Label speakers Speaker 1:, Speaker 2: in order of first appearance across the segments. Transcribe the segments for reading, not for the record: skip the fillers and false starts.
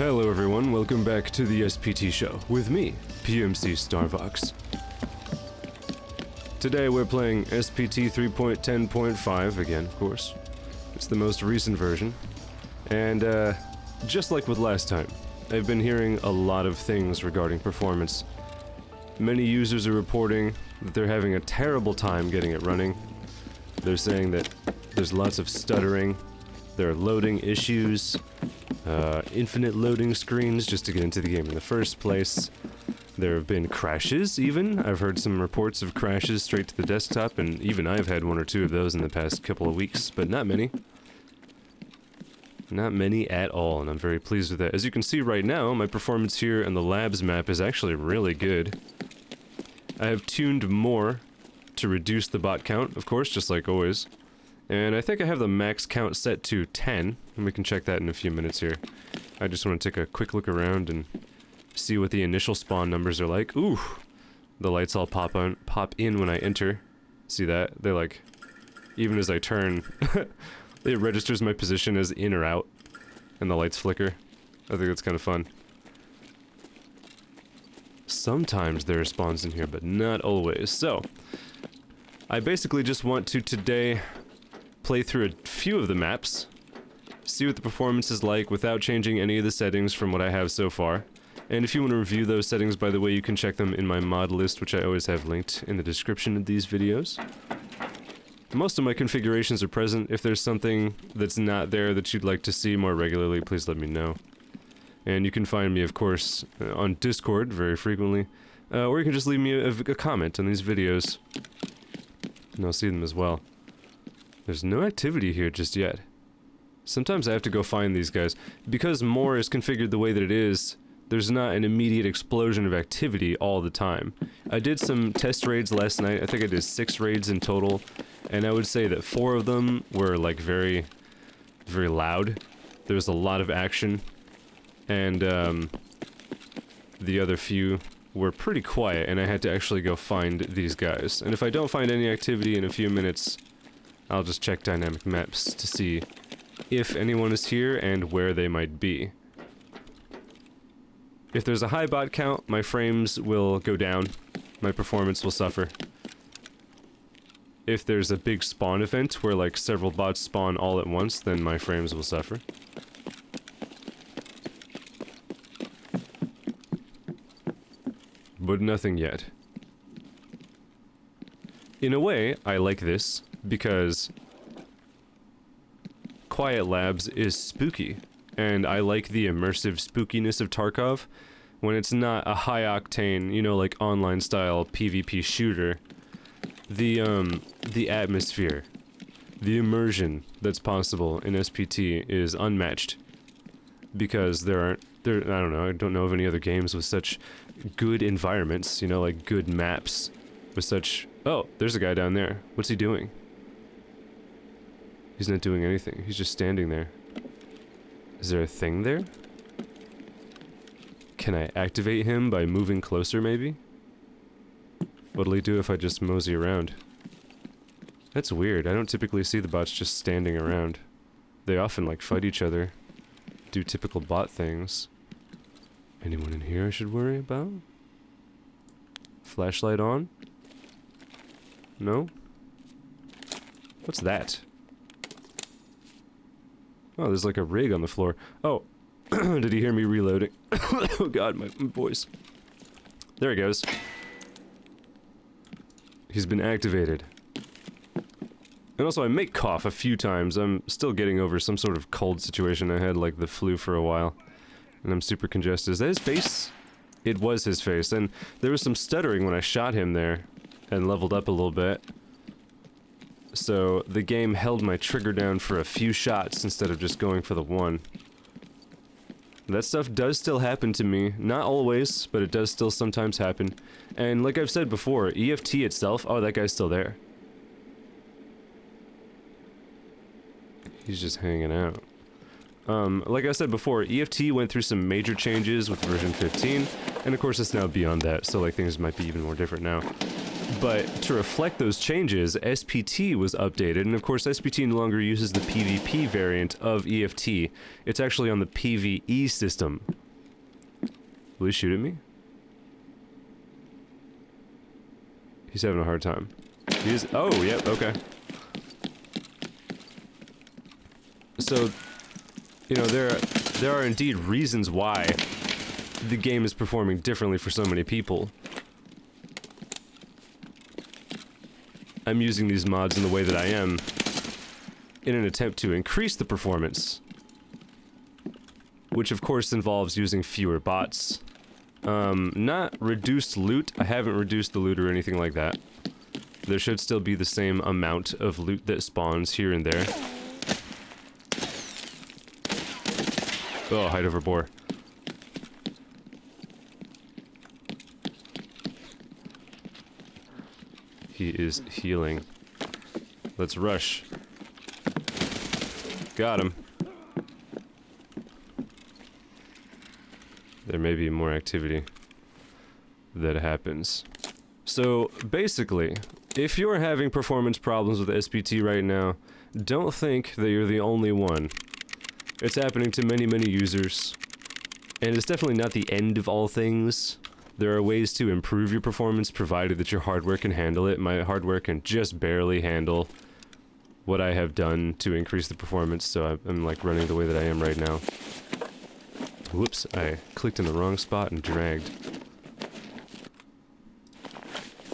Speaker 1: Hello everyone, welcome back to the SPT show with me, PMC StarVox. Today we're playing SPT 3.10.5 again, of course. It's the most recent version. And just like with last time, I've been hearing a lot of things regarding performance. Many users are reporting that they're having a terrible time getting it running. They're saying that there's lots of stuttering, there are loading issues, infinite loading screens just to get into the game in the first place. There have been crashes, even. I've heard some reports of crashes straight to the desktop, and even I've had one or two of those in the past couple of weeks, but not many. Not many at all, and I'm very pleased with that. As you can see right now, my performance here in the labs map is actually really good. I have tuned more to reduce the bot count, of course, just like always. And I think I have the max count set to 10, and we can check that in a few minutes here. I just want to take a quick look around and see what the initial spawn numbers are like. Ooh! The lights all pop in when I enter. See that? They like, even as I turn, it registers my position as in or out, and the lights flicker. I think that's kind of fun. Sometimes there are spawns in here, but not always. So, I basically just want to today play through a few of the maps, see what the performance is like without changing any of the settings from what I have so far. And if you want to review those settings, by the way, you can check them in my mod list, which I always have linked in the description of these videos. Most of my configurations are present. If there's something that's not there that you'd like to see more regularly, please let me know. And you can find me, of course, on Discord very frequently, or you can just leave me a comment on these videos, and I'll see them as well. There's no activity here just yet. Sometimes I have to go find these guys. Because more is configured the way that it is, there's not an immediate explosion of activity all the time. I did some test raids last night. I think I did 6 raids in total, and I would say that 4 of them were like very loud. There was a lot of action, and the other few were pretty quiet, and I had to actually go find these guys. And if I don't find any activity in a few minutes, I'll just check dynamic maps to see if anyone is here and where they might be. If there's a high bot count, my frames will go down, my performance will suffer. If there's a big spawn event where like several bots spawn all at once, then my frames will suffer. But nothing yet. In a way, I like this, because Quiet Labs is spooky, and I like the immersive spookiness of Tarkov when it's not a high-octane, you know, like online-style PvP shooter. The atmosphere, the immersion that's possible in SPT is unmatched, because I don't know of any other games with such good environments, you know, like good maps, with such... Oh, there's a guy down there. What's he doing? He's not doing anything. He's just standing there. Is there a thing there? Can I activate him by moving closer, maybe? What'll he do if I just mosey around? That's weird. I don't typically see the bots just standing around. They often, like, fight each other. Do typical bot things. Anyone in here I should worry about? Flashlight on? No? What's that? Oh, there's like a rig on the floor. Oh, did he hear me reloading? Oh god, my voice. There he goes. He's been activated. And also, I may cough a few times. I'm still getting over some sort of cold situation I had, like the flu for a while. And I'm super congested. Is that his face? It was his face. And there was some stuttering when I shot him there and leveled up a little bit. So the game held my trigger down for a few shots instead of just going for the one. That stuff does still happen to me. Not always, but it does still sometimes happen. And like I've said before, EFT itself... Oh, that guy's still there. He's just hanging out. Like I said before, EFT went through some major changes with version 15, and of course it's now beyond that, so like things might be even more different now. But to reflect those changes, SPT was updated, and of course SPT no longer uses the PvP variant of EFT. It's actually on the PvE system. Will he shoot at me? He's having a hard time. He's... Oh, yep, okay. So, you know, there are indeed reasons why the game is performing differently for so many people. I'm using these mods in the way that I am in an attempt to increase the performance, which of course involves using fewer bots. Not reduced loot. I haven't reduced the loot or anything like that. There should still be the same amount of loot that spawns here and there. Oh, hide over boar. He is healing. Let's rush. Got him. There may be more activity that happens. So, basically, if you're having performance problems with SPT right now, don't think that you're the only one. It's happening to many, many users. And it's definitely not the end of all things. There are ways to improve your performance, provided that your hardware can handle it. My hardware can just barely handle what I have done to increase the performance, so I'm like running the way that I am right now. Whoops, I clicked in the wrong spot and dragged.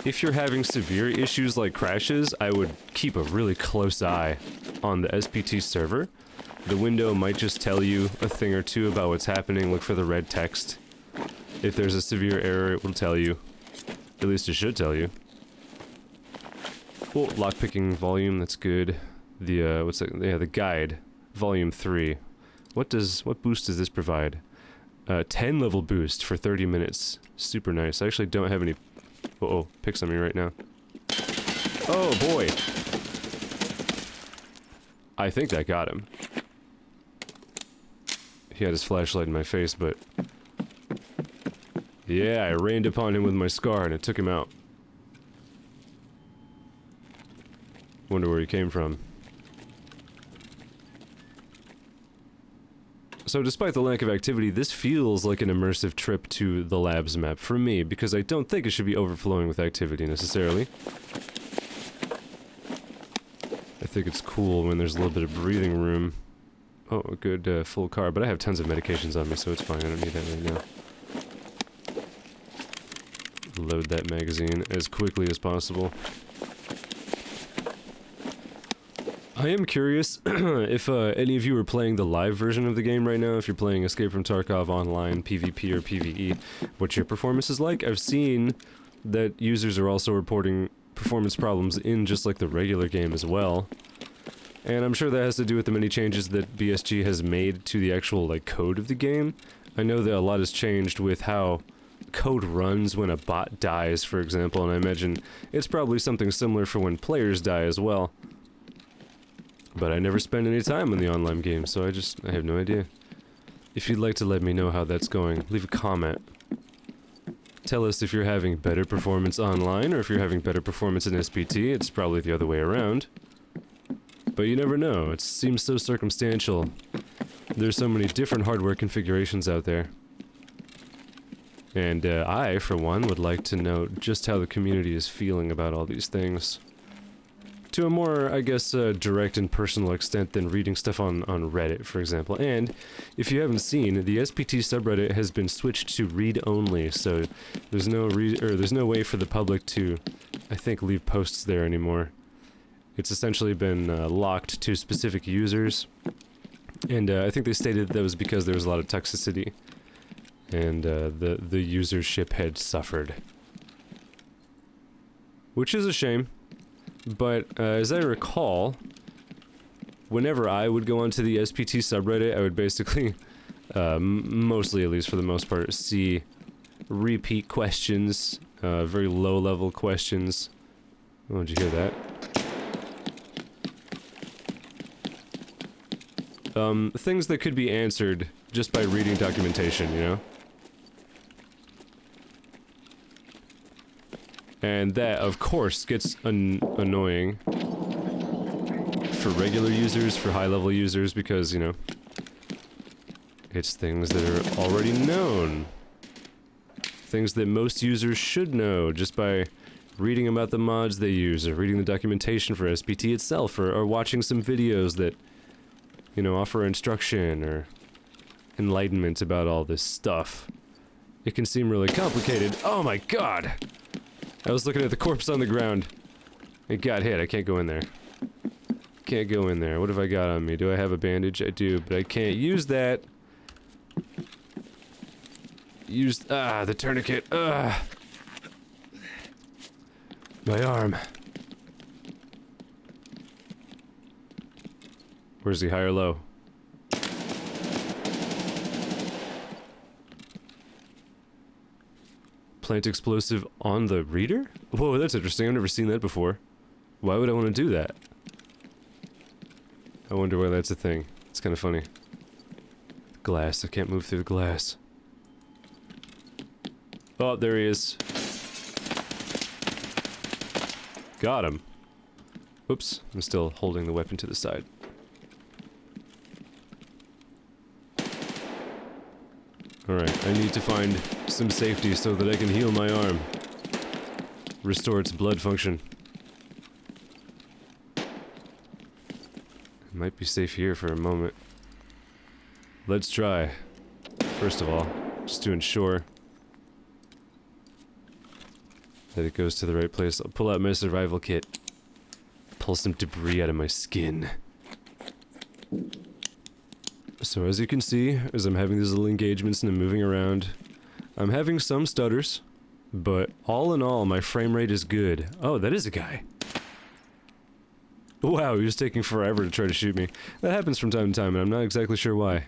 Speaker 1: If you're having severe issues like crashes, I would keep a really close eye on the SPT server. The window might just tell you a thing or two about what's happening. Look for the red text. If there's a severe error, it will tell you. At least it should tell you. Oh, lockpicking volume, that's good. The, what's that? Yeah, the guide. Volume 3. What boost does this provide? 10 level boost for 30 minutes. Super nice. I actually don't have any... Uh-oh, picks on me right now. Oh, boy! I think that got him. He had his flashlight in my face, but... Yeah, I rained upon him with my scar and it took him out. Wonder where he came from. So despite the lack of activity, this feels like an immersive trip to the labs map for me, because I don't think it should be overflowing with activity necessarily. I think it's cool when there's a little bit of breathing room. Oh, a good full car, but I have tons of medications on me, so it's fine, I don't need that right now. Load that magazine as quickly as possible. I am curious if any of you are playing the live version of the game right now, if you're playing Escape from Tarkov online, PvP or PvE, what your performance is like. I've seen that users are also reporting performance problems in just like the regular game as well. And I'm sure that has to do with the many changes that BSG has made to the actual like code of the game. I know that a lot has changed with how code runs when a bot dies, for example, and I imagine it's probably something similar for when players die as well. But I never spend any time in the online game, so I have no idea. If you'd like to let me know how that's going, leave a comment. Tell us if you're having better performance online, or if you're having better performance in SPT. It's probably the other way around. But you never know, it seems so circumstantial. There's so many different hardware configurations out there. And I, for one, would like to know just how the community is feeling about all these things. To a more, I guess, direct and personal extent than reading stuff on Reddit, for example. And, if you haven't seen, the SPT subreddit has been switched to read-only, so there's no way for the public to, I think, leave posts there anymore. It's essentially been locked to specific users, and I think they stated that was because there was a lot of toxicity, and the usership had suffered. Which is a shame. But, as I recall, whenever I would go onto the SPT subreddit, I would basically, mostly at least for the most part, see repeat questions, very low-level questions. Oh, did you hear that? Things that could be answered just by reading documentation, you know? And that, of course, gets annoying for regular users, for high-level users, because, you know, it's things that are already known. Things that most users should know just by reading about the mods they use, or reading the documentation for SPT itself, or watching some videos that, you know, offer instruction or enlightenment about all this stuff. It can seem really complicated. Oh my god! I was looking at the corpse on the ground. It got hit. I can't go in there. Can't go in there. What have I got on me? Do I have a bandage? I do, but I can't use that. Use... the tourniquet. My arm. Where's he, high or low? Plant explosive on the reader? Whoa, that's interesting. I've never seen that before. Why would I want to do that? I wonder why that's a thing. It's kind of funny. Glass. I can't move through the glass. Oh, there he is. Got him. Oops. I'm still holding the weapon to the side. Alright, I need to find some safety so that I can heal my arm. Restore its blood function. It might be safe here for a moment. Let's try. First of all, just to ensure that it goes to the right place, I'll pull out my survival kit. Pull some debris out of my skin. So as you can see, as I'm having these little engagements and I'm moving around, I'm having some stutters, but all in all, my frame rate is good. Oh, that is a guy. Wow, he was taking forever to try to shoot me. That happens from time to time, and I'm not exactly sure why.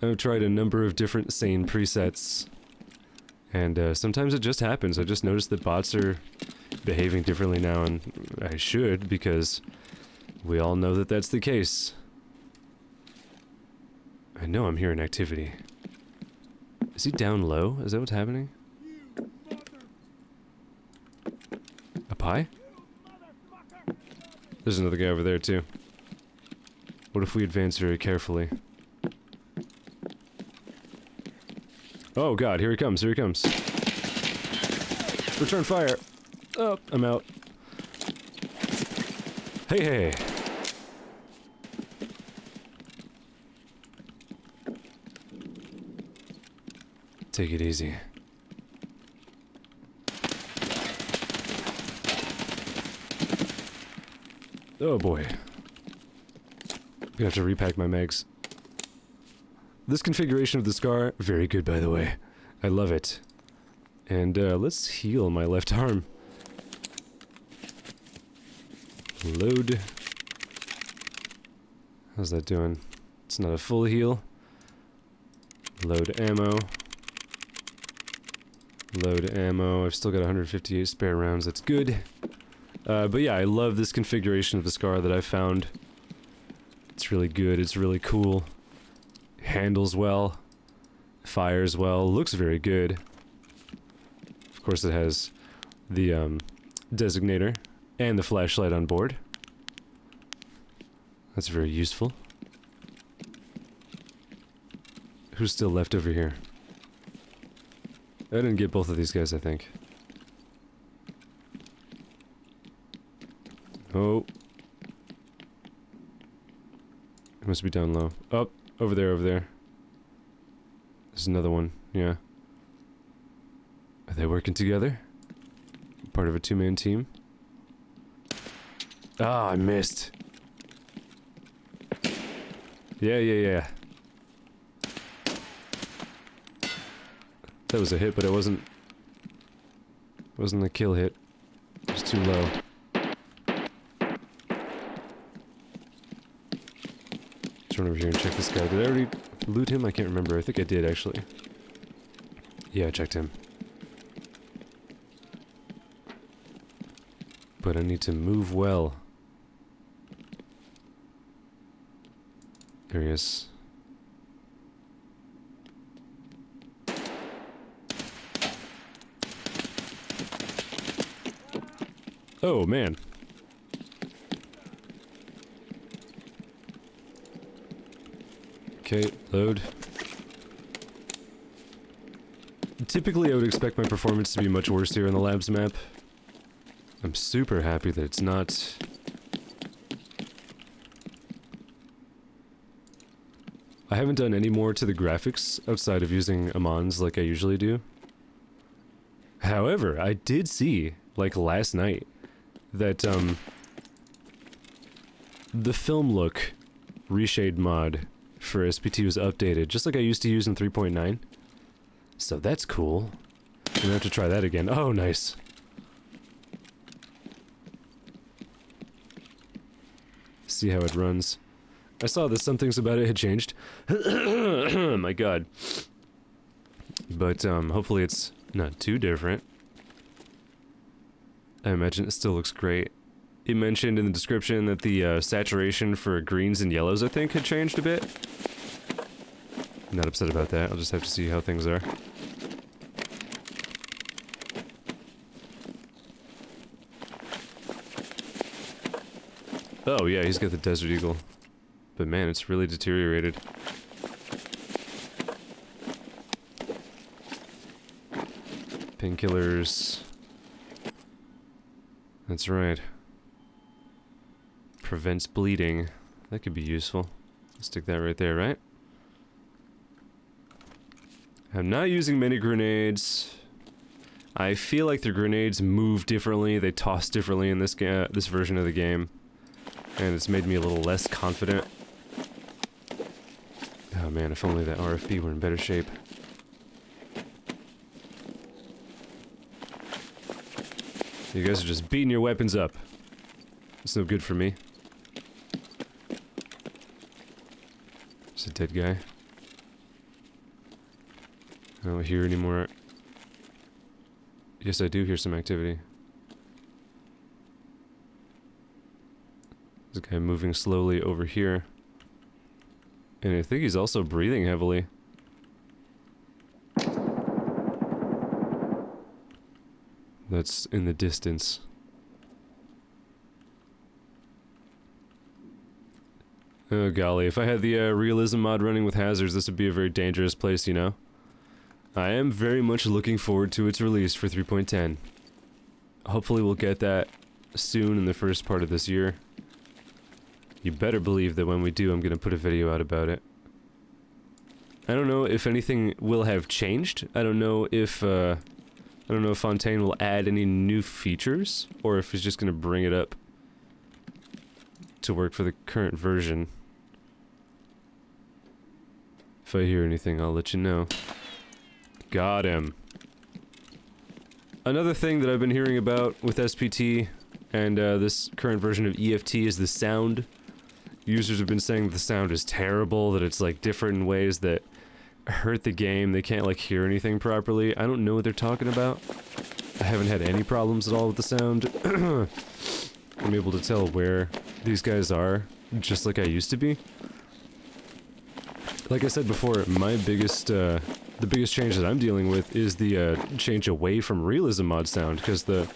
Speaker 1: I've tried a number of different sane presets, and sometimes it just happens. I just noticed that bots are behaving differently now, and I should, because we all know that that's the case. I know I'm hearing activity. Is he down low? Is that what's happening? Up high? There's another guy over there, too. What if we advance very carefully? Oh god, here he comes, here he comes. Return fire! Oh, I'm out. Hey, hey! Take it easy. Oh boy. I'm gonna have to repack my mags. This configuration of the scar, very good by the way. I love it. And let's heal my left arm. Load. How's that doing? It's not a full heal. Load ammo. Load ammo. I've still got 158 spare rounds. That's good. But yeah, I love this configuration of the scar that I found. It's really good. It's really cool. Handles well. Fires well. Looks very good. Of course, it has the designator and the flashlight on board. That's very useful. Who's still left over here? I didn't get both of these guys, I think. Oh. It must be down low. Oh, over there, over there. There's another one, yeah. Are they working together? Part of a two-man team? Ah, I missed. Yeah, yeah, yeah. That was a hit, but it wasn't a kill hit. It was too low. Let's run over here and check this guy. Did I already loot him? I can't remember. I think I did, actually. Yeah, I checked him. But I need to move well. There he is. Oh, man. Okay, load. Typically, I would expect my performance to be much worse here on the labs map. I'm super happy that it's not. I haven't done any more to the graphics outside of using Amons like I usually do. However, I did see, like last night, that the film look reshade mod for SPT was updated, just like I used to use in 3.9. So that's cool. I'm gonna have to try that again. Oh, nice. See how it runs. I saw that some things about it had changed. My god. But hopefully it's not too different. I imagine it still looks great. It mentioned in the description that the saturation for greens and yellows, I think, had changed a bit. I'm not upset about that. I'll just have to see how things are. Oh yeah, he's got the Desert Eagle. But man, it's really deteriorated. Painkillers. That's right. Prevents bleeding. That could be useful. Stick that right there, right? I'm not using many grenades. I feel like the grenades move differently, they toss differently in this version of the game. And it's made me a little less confident. Oh man, if only that RFB were in better shape. You guys are just beating your weapons up. It's no good for me. It's a dead guy. I don't hear any more. Yes, I do hear some activity. There's a guy moving slowly over here. And I think he's also breathing heavily. That's in the distance. Oh golly, if I had the realism mod running with hazards, this would be a very dangerous place, you know? I am very much looking forward to its release for 3.10. Hopefully we'll get that soon in the first part of this year. You better believe that when we do, I'm gonna put a video out about it. I don't know if anything will have changed. I don't know if Fontaine will add any new features, or if he's just gonna bring it up to work for the current version. If I hear anything, I'll let you know. Got him. Another thing that I've been hearing about with SPT and this current version of EFT is the sound. Users have been saying that the sound is terrible, that it's like different in ways that hurt the game. They can't like hear anything properly. I don't know what they're talking about. I haven't had any problems at all with the sound. I'm able to tell where these guys are, just like I used to be. Like I said before, my biggest, the biggest change that I'm dealing with is the change away from realism mod sound, because the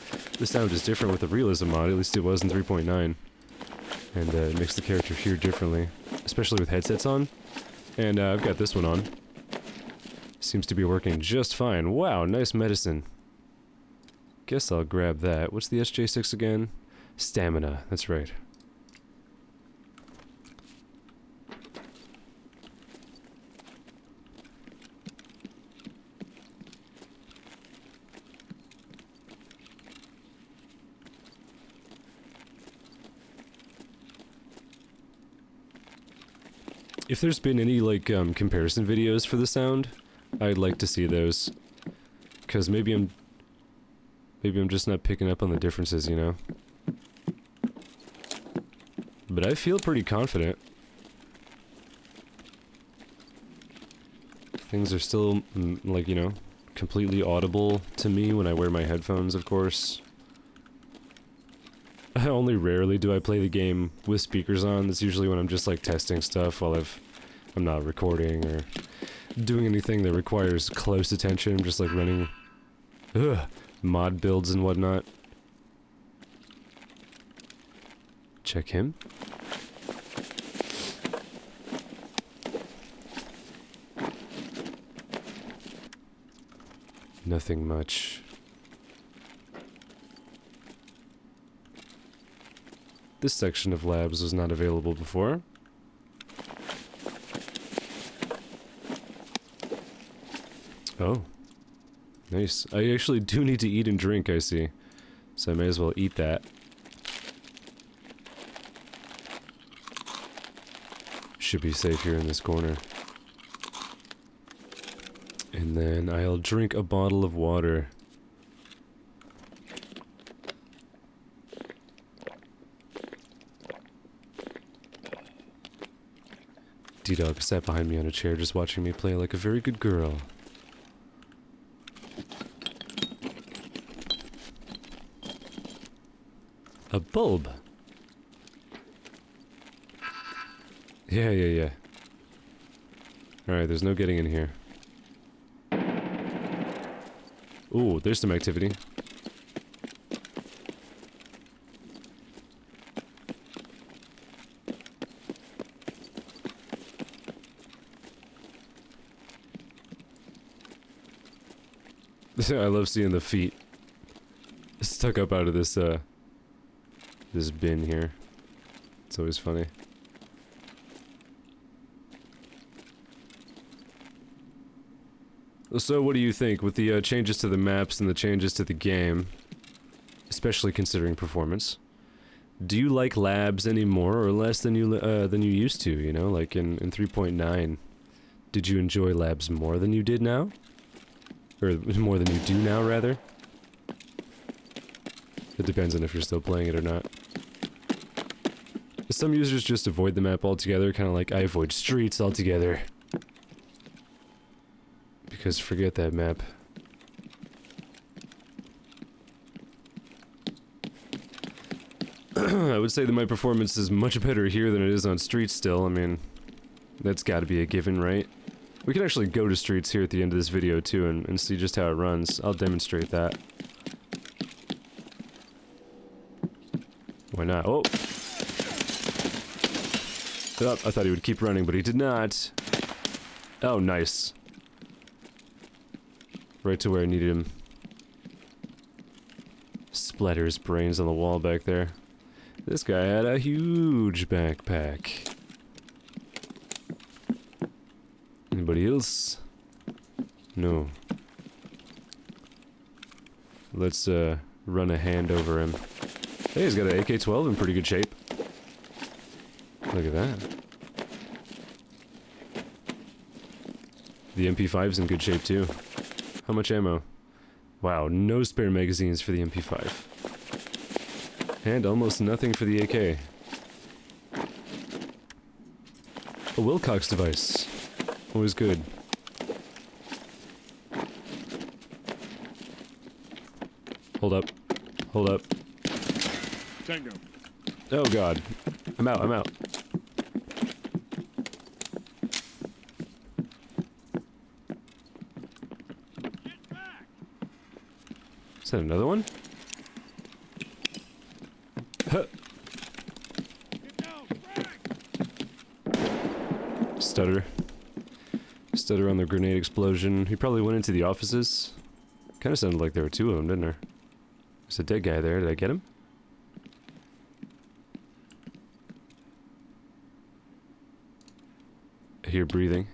Speaker 1: sound is different with the realism mod, at least it was in 3.9. And it makes the character hear differently, especially with headsets on. And I've got this one on. Seems to be working just fine. Wow, nice medicine. Guess I'll grab that. What's the SJ6 again? Stamina, that's right. If there's been any, like, comparison videos for the sound, I'd like to see those. Because maybe I'm just not picking up on the differences, you know? But I feel pretty confident. Things are still, like, you know, completely audible to me when I wear my headphones, of course. Only rarely do I play the game with speakers on. That's usually when I'm just like testing stuff while I'm not recording or doing anything that requires close attention. I'm just like running mod builds and whatnot. Check him. Nothing much. This section of labs was not available before. Oh. Nice. I actually do need to eat and drink, I see. So I may as well eat that. Should be safe here in this corner. And then I'll drink a bottle of water. D-Dog sat behind me on a chair just watching me play like a very good girl. A bulb? Yeah. Alright, there's no getting in here. Ooh, there's some activity. I love seeing the feet stuck up out of this, this bin here. It's always funny. So what do you think with the changes to the maps and the changes to the game, especially considering performance? Do you like labs any more or less than you used to, you know, like in 3.9? Did you enjoy labs more than you did now? Or more than you do now, rather? It depends on if you're still playing it or not. Some users just avoid the map altogether, kind of like I avoid streets altogether. Because forget that map. I would say that my performance is much better here than it is on streets still. I mean, that's gotta be a given, right? We can actually go to streets here at the end of this video too and see just how it runs. I'll demonstrate that. Why not? Oh! Oh, I thought he would keep running, but he did not. Oh, nice. Right to where I needed him. Splatter his brains on the wall back there. This guy had a huge backpack. Anybody else? No. Let's run a hand over him. Hey, he's got an AK-12 in pretty good shape. Look at that. The MP5's in good shape too. How much ammo? Wow, no spare magazines for the MP5. And almost nothing for the AK. A Wilcox device. Always good. Hold up. Hold up.
Speaker 2: Tango.
Speaker 1: Oh god. I'm out. Is that another one? Huh. Stutter. Stutter on the grenade explosion. He probably went into the offices. Kinda sounded like there were two of them, didn't there? There's a dead guy there. Did I get him? I hear breathing.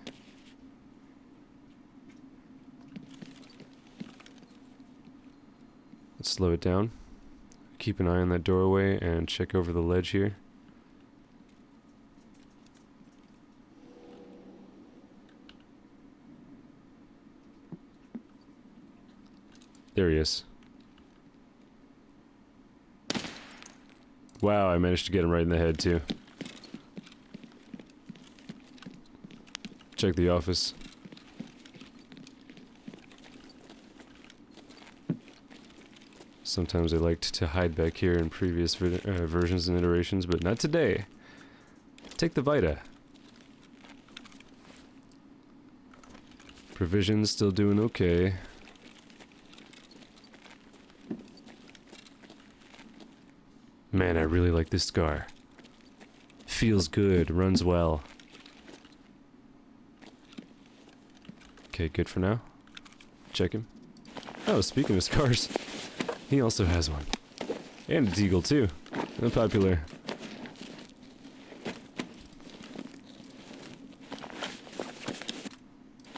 Speaker 1: Let's slow it down. Keep an eye on that doorway and check over the ledge here. There he is. Wow, I managed to get him right in the head too. Check the office. Sometimes I liked to hide back here in previous versions and iterations, but not today. Take the Vita. Provisions still doing okay. Man, I really like this scar. Feels good, runs well. Okay, good for now. Check him. Oh, speaking of scars, he also has one. And a deagle too. Unpopular.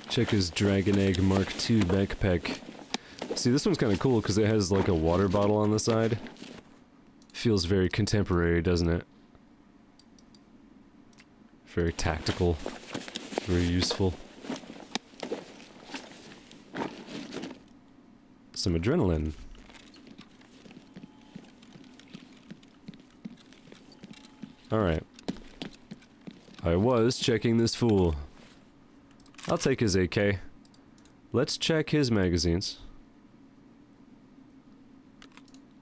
Speaker 1: Check his Dragon Egg Mark II backpack. See, this one's kind of cool because it has like a water bottle on the side. Feels very contemporary, doesn't it? Very tactical. Very useful. Some adrenaline. Alright. I was checking this fool. I'll take his AK. Let's check his magazines.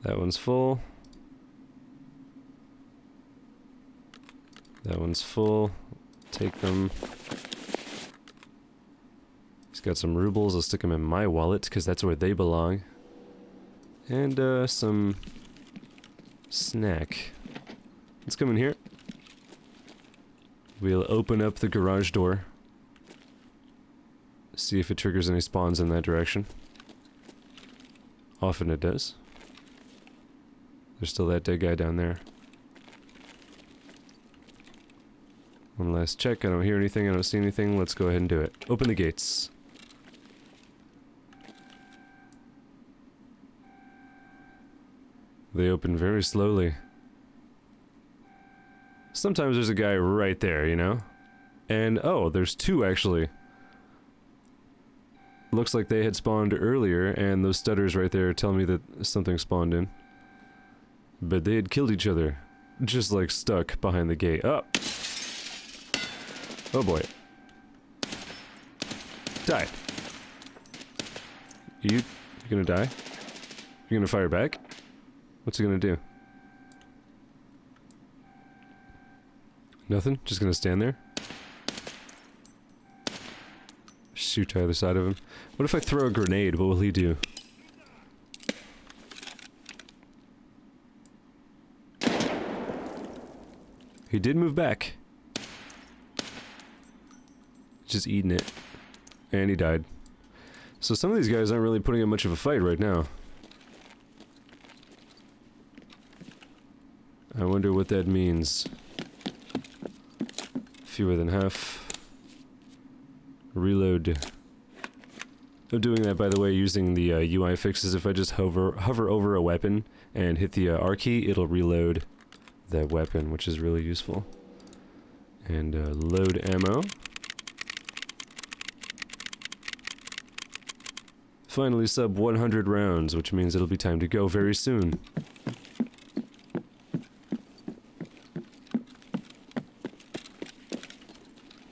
Speaker 1: That one's full. That one's full. Take them. He's got some rubles. I'll stick them in my wallet, because that's where they belong. And, some... snack. Let's come in here. We'll open up the garage door. See if it triggers any spawns in that direction. Often it does. There's still that dead guy down there. One last check. I don't hear anything. I don't see anything. Let's go ahead and do it. Open the gates. They open very slowly. Sometimes there's a guy right there, you know? And, oh, there's two actually. Looks like they had spawned earlier, and those stutters right there tell me that something spawned in. But they had killed each other. Just like stuck behind the gate. Oh! Oh boy. Die. You gonna die? You gonna fire back? What's he gonna do? Nothing? Just gonna stand there? Shoot to either side of him. What if I throw a grenade? What will he do? He did move back. Just eating it. And he died. So some of these guys aren't really putting up much of a fight right now. I wonder what that means. Fewer than half. Reload. I'm doing that, by the way, using the UI fixes. If I just hover over a weapon and hit the R key, it'll reload that weapon, which is really useful. And load ammo. Finally sub 100 rounds, which means it'll be time to go very soon.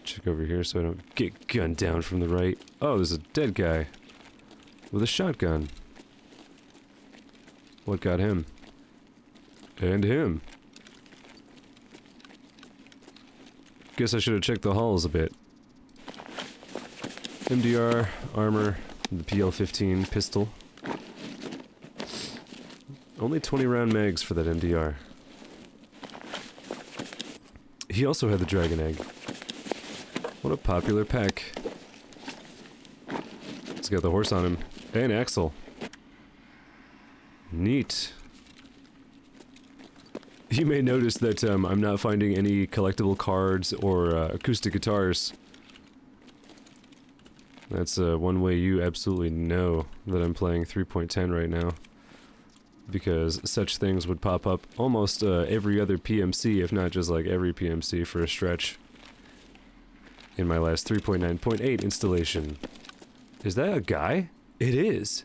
Speaker 1: Check over here so I don't get gunned down from the right. Oh, there's a dead guy with a shotgun. What got him? And him. Guess I should have checked the halls a bit. MDR, armor, the PL-15 pistol. Only 20 round mags for that MDR. He also had the Dragon Egg. What a popular pack. He's got the horse on him. And Axel. Neat. You may notice that I'm not finding any collectible cards or acoustic guitars. That's one way you absolutely know that I'm playing 3.10 right now. Because such things would pop up almost every other PMC, if not just like every PMC for a stretch. In my last 3.9.8 installation. Is that a guy? It is.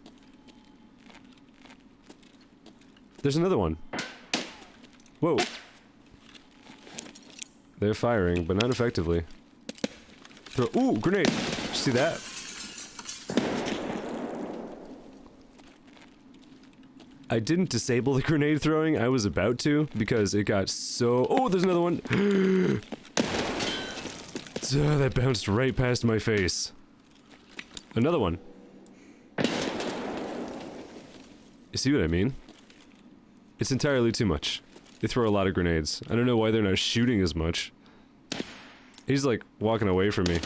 Speaker 1: There's another one. Whoa. They're firing, but not effectively. Throw. Ooh, grenade! Did you see that? I didn't disable the grenade throwing. I was about to, because it got so... Oh, there's another one! That bounced right past my face. Another one. You see what I mean? It's entirely too much. They throw a lot of grenades. I don't know why they're not shooting as much. He's like walking away from me.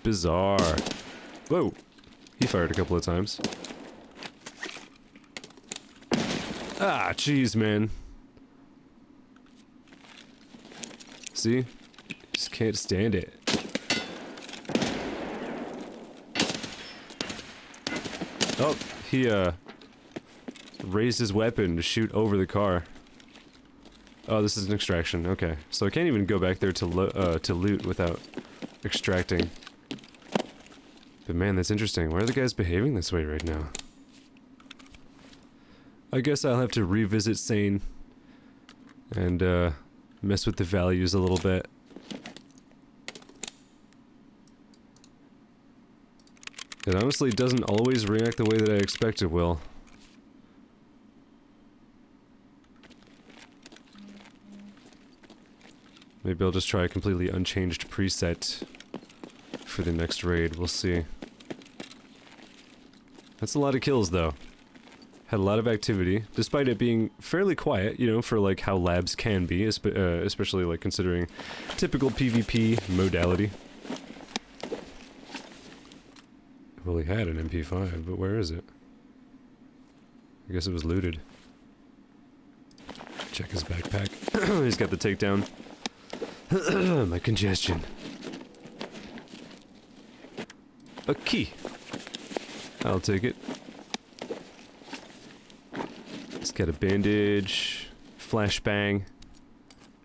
Speaker 1: Bizarre. Whoa. He fired a couple of times. Ah, jeez, man. See? Just can't stand it. Oh, he, raised his weapon to shoot over the car. Oh, this is an extraction. Okay. So I can't even go back there to loot without extracting. But man, that's interesting. Why are the guys behaving this way right now? I guess I'll have to revisit Sane and mess with the values a little bit. It honestly doesn't always react the way that I expect it will. Maybe I'll just try a completely unchanged preset for the next raid. We'll see. That's a lot of kills, though. Had a lot of activity, despite it being fairly quiet, you know, for like how labs can be, especially like considering typical PvP modality. Well, he had an MP5, but where is it? I guess it was looted. Check his backpack. He's got the takedown. My congestion. A key. I'll take it. He's got a bandage, flashbang,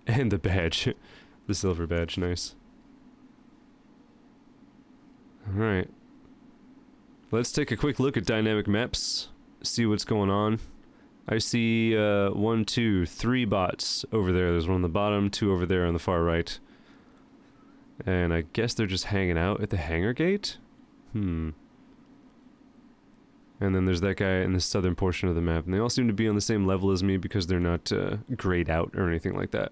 Speaker 1: and the badge. The silver badge, nice. Alright. Let's take a quick look at dynamic maps, see what's going on. I see 1, 2, 3 bots over there. There's one on the bottom, 2 over there on the far right. And I guess they're just hanging out at the hangar gate? And then there's that guy in the southern portion of the map, and they all seem to be on the same level as me because they're not grayed out or anything like that.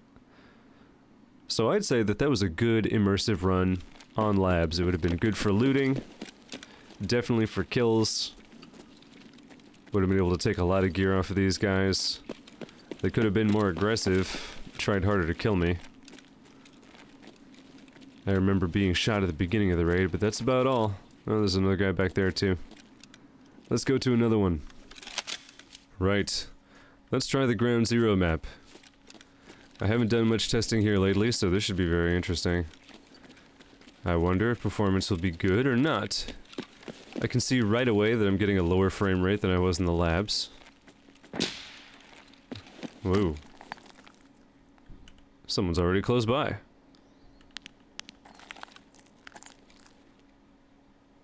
Speaker 1: So I'd say that that was a good immersive run on labs. It would have been good for looting, definitely for kills. Would have been able to take a lot of gear off of these guys. They could have been more aggressive, tried harder to kill me. I remember being shot at the beginning of the raid, but that's about all. Oh, there's another guy back there too. Let's go to another one. Right. Let's try the Ground Zero map. I haven't done much testing here lately, so this should be very interesting. I wonder if performance will be good or not. I can see right away that I'm getting a lower frame rate than I was in the labs. Whoa. Someone's already close by.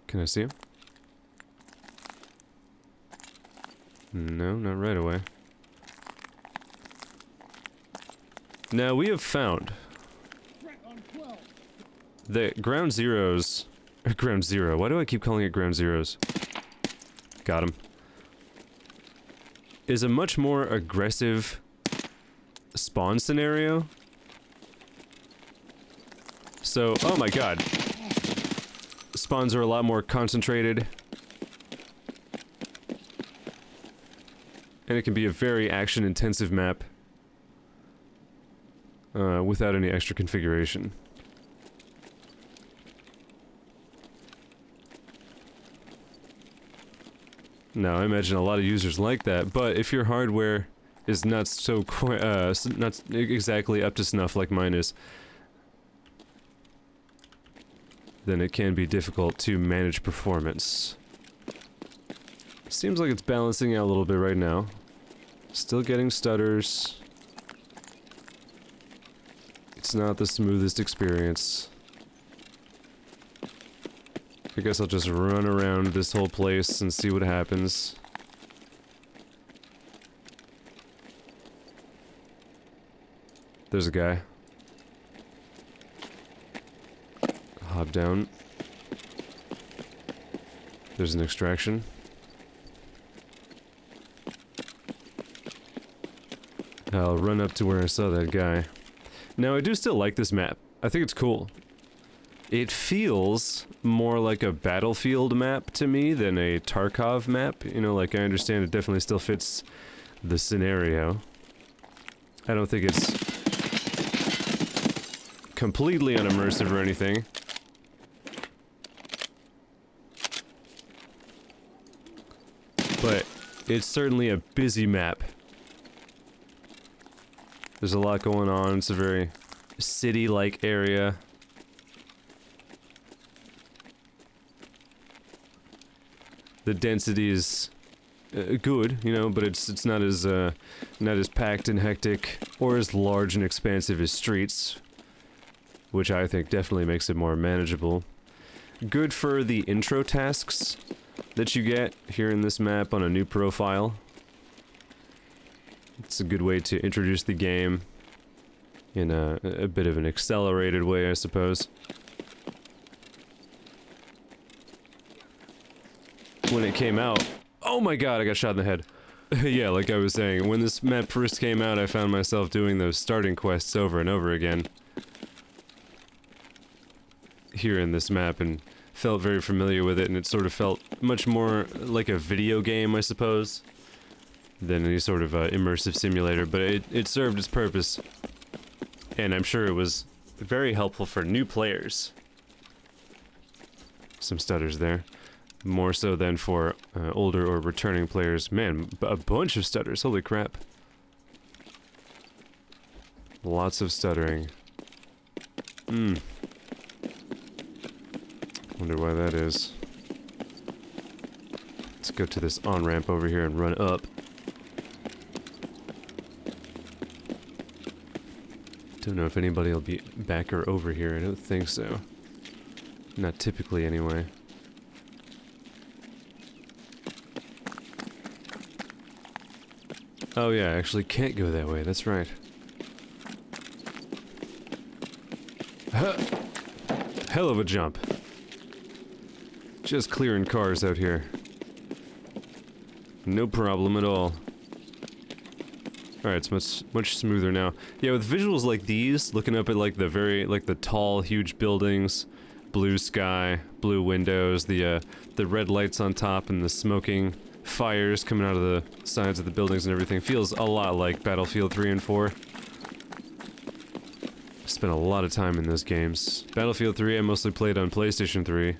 Speaker 1: Can I see him? No, not right away. Now, we have found that Ground Zeroes... Ground Zero, why do I keep calling it Ground Zeroes? Got him. Is a much more aggressive spawn scenario. So, oh my god. Spawns are a lot more concentrated. And it can be a very action-intensive map. Without any extra configuration. Now, I imagine a lot of users like that, but if your hardware is not so not exactly up to snuff like mine is, then it can be difficult to manage performance. Seems like it's balancing out a little bit right now. Still getting stutters. It's not the smoothest experience. I guess I'll just run around this whole place and see what happens. There's a guy. Hop down. There's an extraction. I'll run up to where I saw that guy. Now, I do still like this map. I think it's cool. It feels more like a Battlefield map to me than a Tarkov map. You know, like, I understand it definitely still fits the scenario. I don't think it's completely unimmersive or anything. But it's certainly a busy map. There's a lot going on. It's a very city-like area. The density is good, you know, but it's not as packed and hectic or as large and expansive as Streets, which I think definitely makes it more manageable. Good for the intro tasks that you get here in this map on a new profile. It's a good way to introduce the game in a bit of an accelerated way, I suppose. When it came out, oh my god, I got shot in the head. Yeah, like I was saying, when this map first came out, I found myself doing those starting quests over and over again here in this map, and felt very familiar with it, and it sort of felt much more like a video game, I suppose, than any sort of immersive simulator, but it served its purpose, and I'm sure it was very helpful for new players. Some stutters there. More so than for older or returning players. Man, a bunch of stutters, holy crap. Lots of stuttering. Wonder why that is. Let's go to this on-ramp over here and run up. Don't know if anybody will be back or over here, I don't think so. Not typically, anyway. Oh yeah, I actually can't go that way, that's right. Hell of a jump. Just clearing cars out here. No problem at all. Alright, it's much smoother now. Yeah, with visuals like these, looking up at like the tall, huge buildings, blue sky, blue windows, the red lights on top and the smoking fires coming out of the sides of the buildings and everything feels a lot like Battlefield 3 and 4. I spent a lot of time in those games. Battlefield 3 I mostly played on PlayStation 3.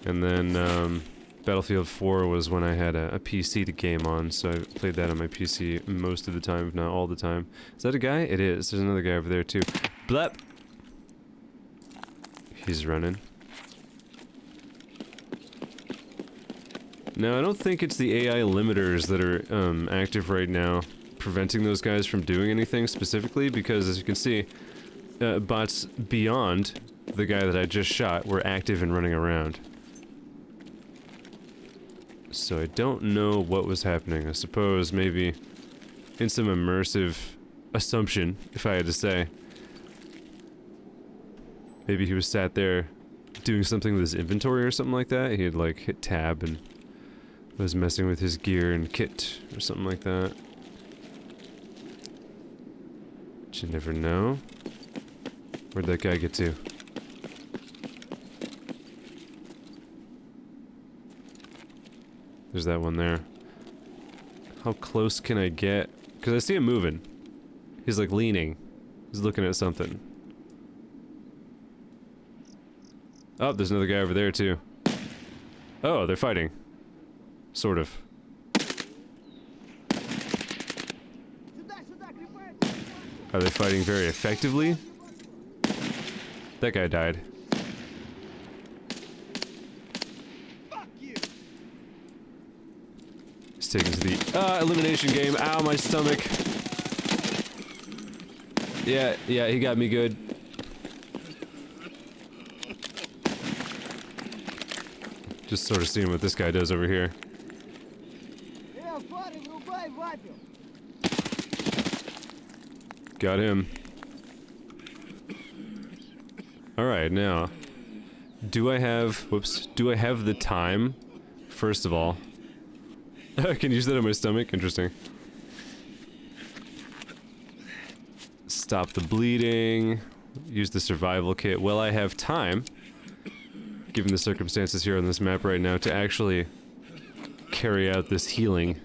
Speaker 1: And then Battlefield 4 was when I had a PC to game on, so I played that on my PC most of the time, if not all the time. Is that a guy? It is. There's another guy over there too. Blep! He's running. Now, I don't think it's the AI limiters that are active right now, preventing those guys from doing anything specifically, because as you can see, bots beyond the guy that I just shot were active and running around. So I don't know what was happening. I suppose maybe in some immersive assumption, if I had to say. Maybe he was sat there doing something with his inventory or something like that. He had like hit tab and was messing with his gear and kit or something like that. But you never know. Where'd that guy get to? There's that one there. How close can I get? Because I see him moving. He's like leaning. He's looking at something. Oh, there's another guy over there too. Oh, they're fighting. Sort of. Are they fighting very effectively? That guy died. He's taken to the elimination game. Ow, my stomach. Yeah, he got me good. Just sort of seeing what this guy does over here. Got him. Alright, now. Do I have the time? First of all. I can use that on my stomach? Interesting. Stop the bleeding. use the survival kit while I have time, given the circumstances here on this map right now, to actually carry out this healing.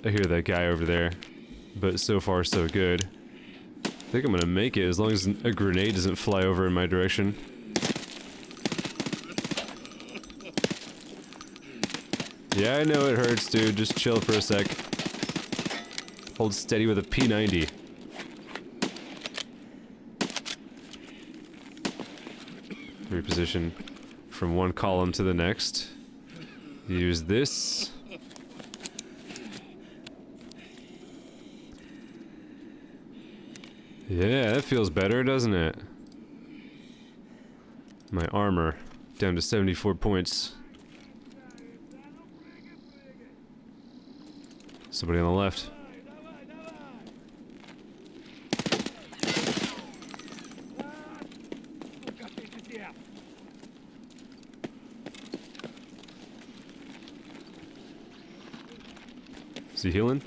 Speaker 1: I hear that guy over there, but so far so good. I think I'm gonna make it as long as a grenade doesn't fly over in my direction. Yeah, I know it hurts, dude. Just chill for a sec. Hold steady with a P90. Reposition from one column to the next. Use this. Yeah, that feels better, doesn't it? My armor down to 74 points. Somebody on the left. Is he healing?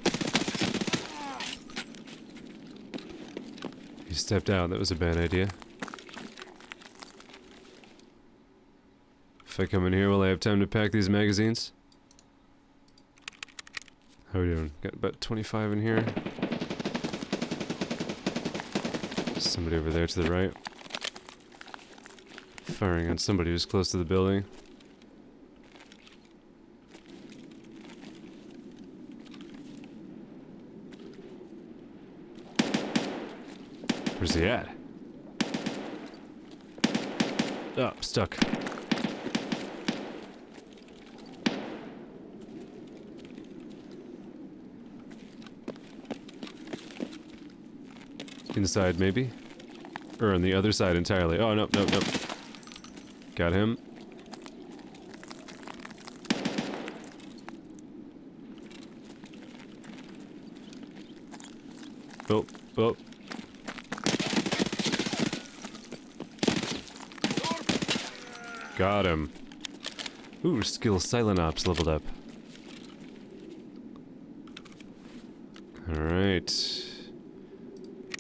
Speaker 1: He stepped out. That was a bad idea. If I come in here, will I have time to pack these magazines? How are we doing? Got about 25 in here. Somebody over there to the right. Firing on somebody who's close to the building. Where's he at? Oh, stuck. Inside, maybe? Or on the other side entirely. Oh, nope, nope, nope. Got him. Oh, oh. Got him. Ooh, skill Silent Ops leveled up. Alright.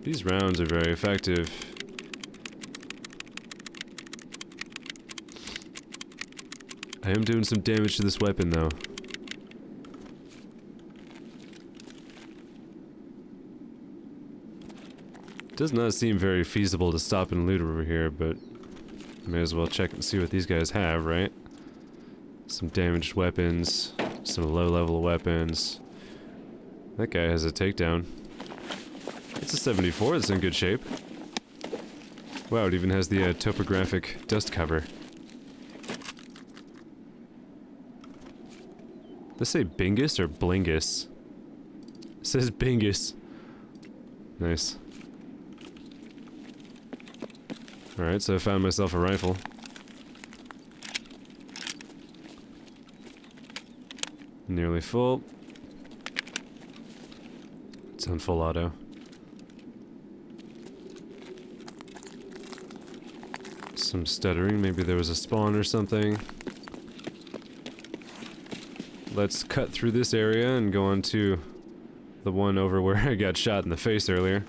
Speaker 1: These rounds are very effective. I am doing some damage to this weapon, though. Does not seem very feasible to stop and loot over here, but may as well check and see what these guys have, right? Some damaged weapons, some low-level weapons. That guy has a takedown. It's a 74, it's in good shape. Wow, it even has the topographic dust cover. Does it say Bingus or Blingus? It says Bingus. Nice. Alright, so I found myself a rifle. Nearly full. It's on full auto. Some stuttering, maybe there was a spawn or something. Let's cut through this area and go on to the one over where I got shot in the face earlier.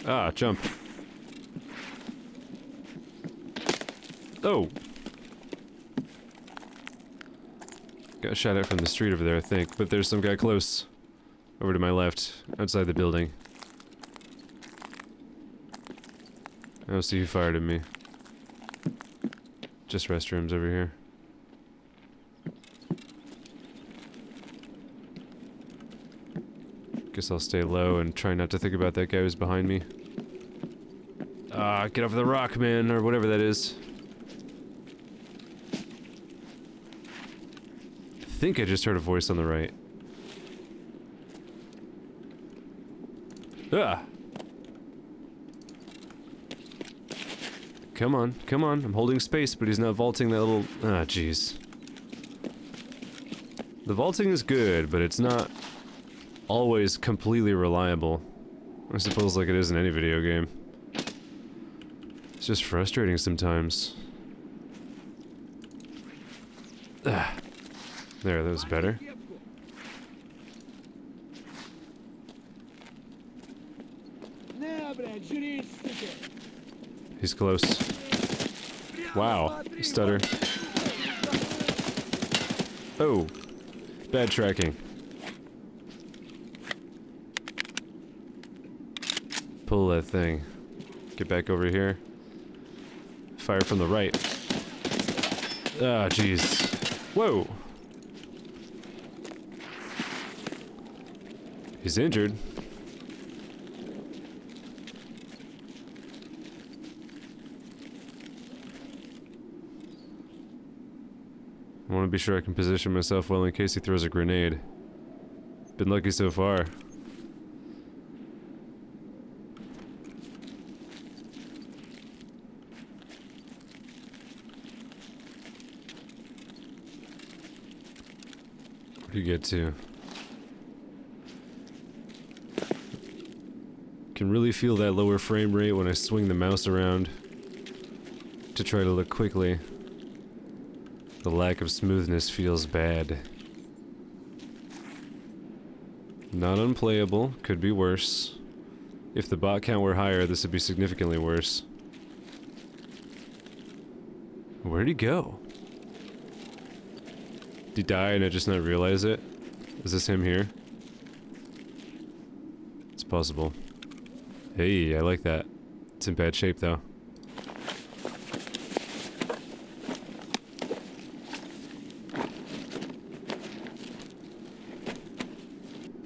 Speaker 1: Ah, jump. Oh! Got shot at from the street over there, I think, but there's some guy close. Over to my left, outside the building. I don't see who fired at me. Just restrooms over here. Guess I'll stay low and try not to think about that guy who's behind me. Ah, get over the rock, man, or whatever that is. I think I just heard a voice on the right. Ah! Come on, come on. I'm holding space, but he's not vaulting that little... Ah, jeez. The vaulting is good, but it's not always completely reliable. I suppose like it is in any video game. It's just frustrating sometimes. Ah. There, that was better. He's close. Wow, stutter. Oh, bad tracking. Pull that thing. Get back over here. Fire from the right. Ah, jeez. Whoa! He's injured. I want to be sure I can position myself well in case he throws a grenade. Been lucky so far. Where do you get to? Can really feel that lower frame rate when I swing the mouse around to try to look quickly. The lack of smoothness feels bad. Not unplayable, could be worse. If the bot count were higher, this would be significantly worse. Where'd he go? Did he die and I just not realize it? Is this him here? It's possible. Hey, I like that. It's in bad shape though.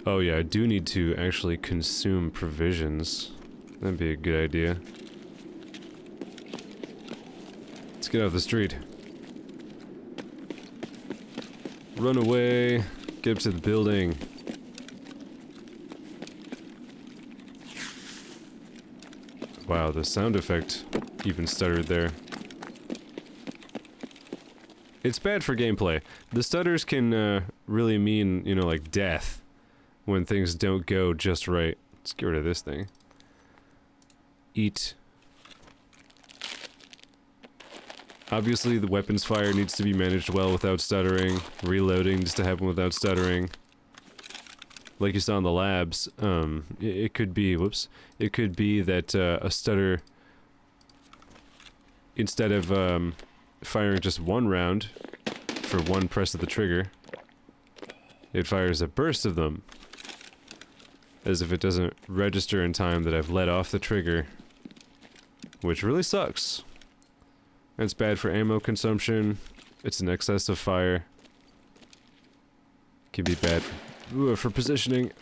Speaker 1: Oh yeah, I do need to actually consume provisions. That'd be a good idea. Let's get off the street. Run away. Get up to the building. Wow, the sound effect even stuttered there. It's bad for gameplay. The stutters can really mean, you know, like death. When things don't go just right. Let's get rid of this thing. Eat. Obviously, the weapons fire needs to be managed well without stuttering. Reloading needs to happen without stuttering. Like you saw in the labs, it could be, whoops, it could be that a stutter, instead of firing just one round for one press of the trigger, it fires a burst of them. As if it doesn't register in time that I've let off the trigger. Which really sucks. It's bad for ammo consumption. It's an excess of fire. Can be bad for positioning.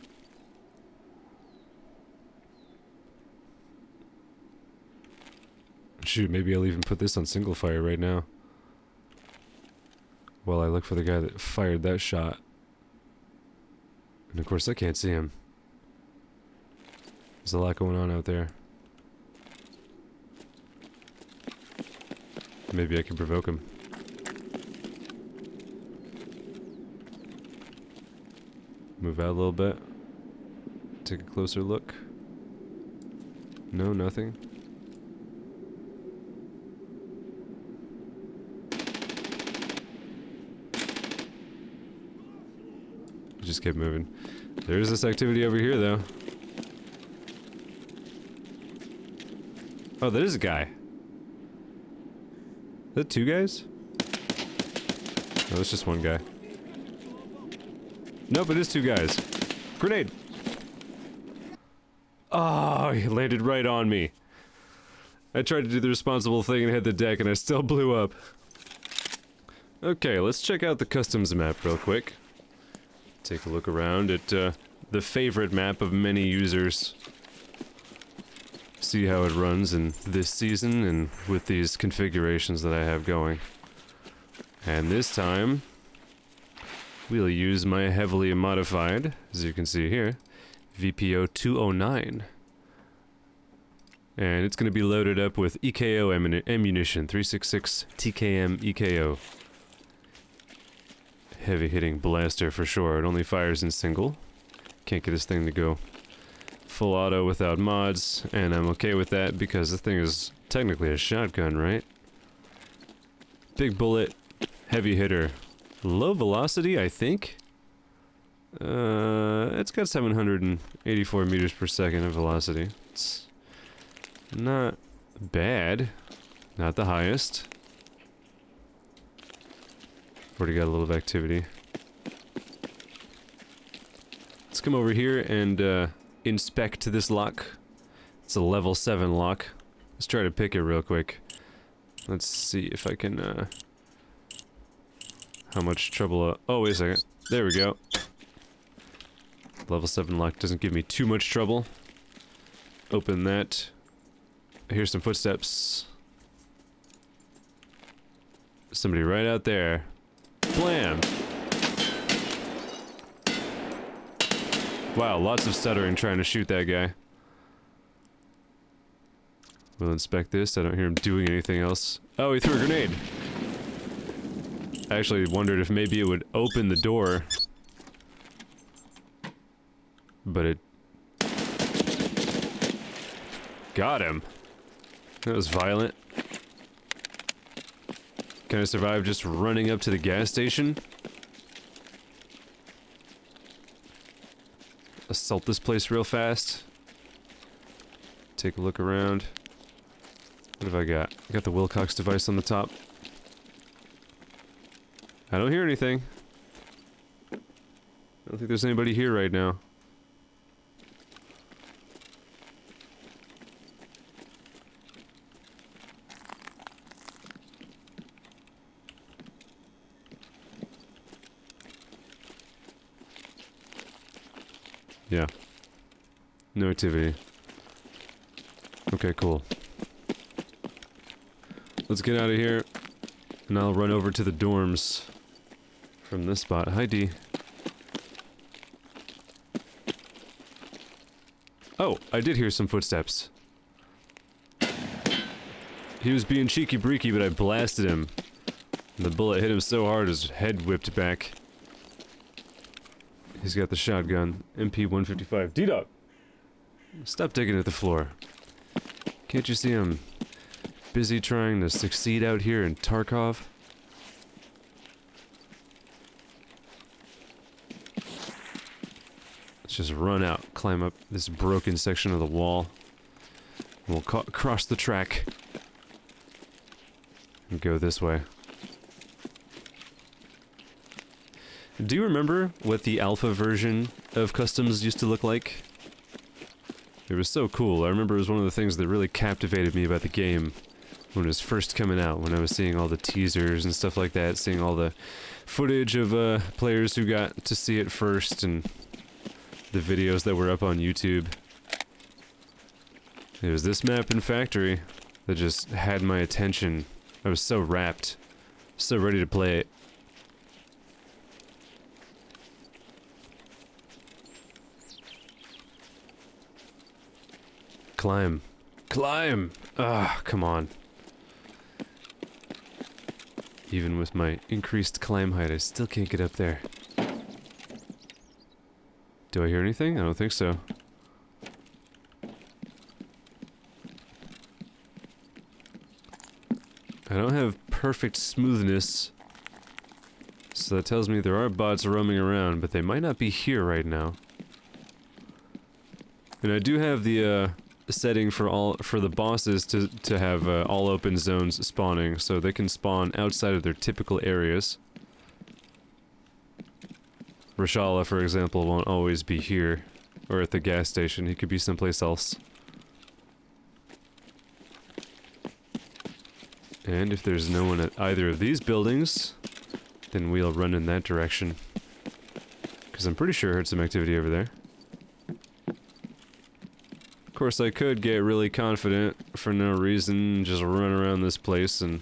Speaker 1: Shoot, maybe I'll even put this on single fire right now. While I look for the guy that fired that shot. And of course I can't see him. There's a lot going on out there. Maybe I can provoke him. Move out a little bit. Take a closer look. No, nothing. Just kept moving. There's this activity over here, though. Oh, that is a guy. Is that two guys? No, that's just one guy. Nope, it is two guys. Grenade! Oh, he landed right on me. I tried to do the responsible thing and hit the deck and I still blew up. Okay, let's check out the customs map real quick. Take a look around at the favorite map of many users. See how it runs in this season and with these configurations that I have going. And this time, we'll use my heavily modified, as you can see here, VPO 209. And it's going to be loaded up with EKO ammunition, 366 TKM EKO. Heavy hitting blaster for sure. It only fires in single. Can't get this thing to go full auto without mods, and I'm okay with that because this thing is technically a shotgun, right? Big bullet, heavy hitter, low velocity, I think. It's got 784 meters per second of velocity. It's not bad, not the highest. Already got a little activity. Let's come over here and inspect this lock. It's a level 7 lock. Let's try to pick it real quick. Let's see if I can, how much trouble, oh, wait a second. There we go. Level 7 lock doesn't give me too much trouble. Open that. Here's some footsteps. Somebody right out there. Blam! Wow, lots of stuttering trying to shoot that guy. We'll inspect this. I don't hear him doing anything else. Oh, he threw a grenade! I actually wondered if maybe it would open the door. But it... got him! That was violent. Can I survive just running up to the gas station? Assault this place real fast. Take a look around. What have I got? I got the Wilcox device on the top. I don't hear anything. I don't think there's anybody here right now. Yeah. No activity. Okay, cool. Let's get out of here, and I'll run over to the dorms from this spot. Hi, D. Oh, I did hear some footsteps. He was being cheeky-breeky, but I blasted him. And the bullet hit him so hard his head whipped back. He's got the shotgun. MP-155. D-Dog! Stop digging at the floor. Can't you see I'm busy trying to succeed out here in Tarkov? Let's just run out, climb up this broken section of the wall. We'll cross the track. And go this way. Do you remember what the alpha version of customs used to look like? It was so cool. I remember it was one of the things that really captivated me about the game when it was first coming out, when I was seeing all the teasers and stuff like that, seeing all the footage of players who got to see it first, and the videos that were up on YouTube. It was this map in Factory that just had my attention. I was so rapt, so ready to play it. Climb. Climb! Ah, come on. Even with my increased climb height, I still can't get up there. Do I hear anything? I don't think so. I don't have perfect smoothness, so that tells me there are bots roaming around, but they might not be here right now. And I do have the setting for the bosses to have all open zones spawning, so they can spawn outside of their typical areas. Rashala, for example, won't always be here or at the gas station. He could be someplace else. And if there's no one at either of these buildings, then we'll run in that direction. Because I'm pretty sure I heard some activity over there. Of course, I could get really confident for no reason, just run around this place and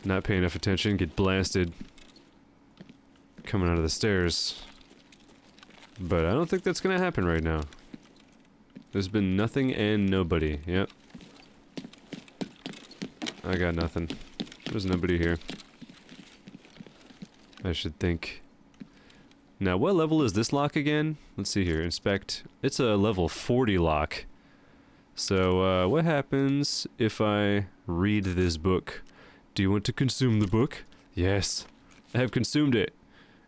Speaker 1: not pay enough attention, get blasted coming out of the stairs. But I don't think that's gonna happen right now. There's been nothing and nobody. Yep. I got nothing. There's nobody here. I should think. Now, what level is this lock again? Let's see here. Inspect. It's a level 40 lock. So, what happens if I read this book? Do you want to consume the book? Yes. I have consumed it.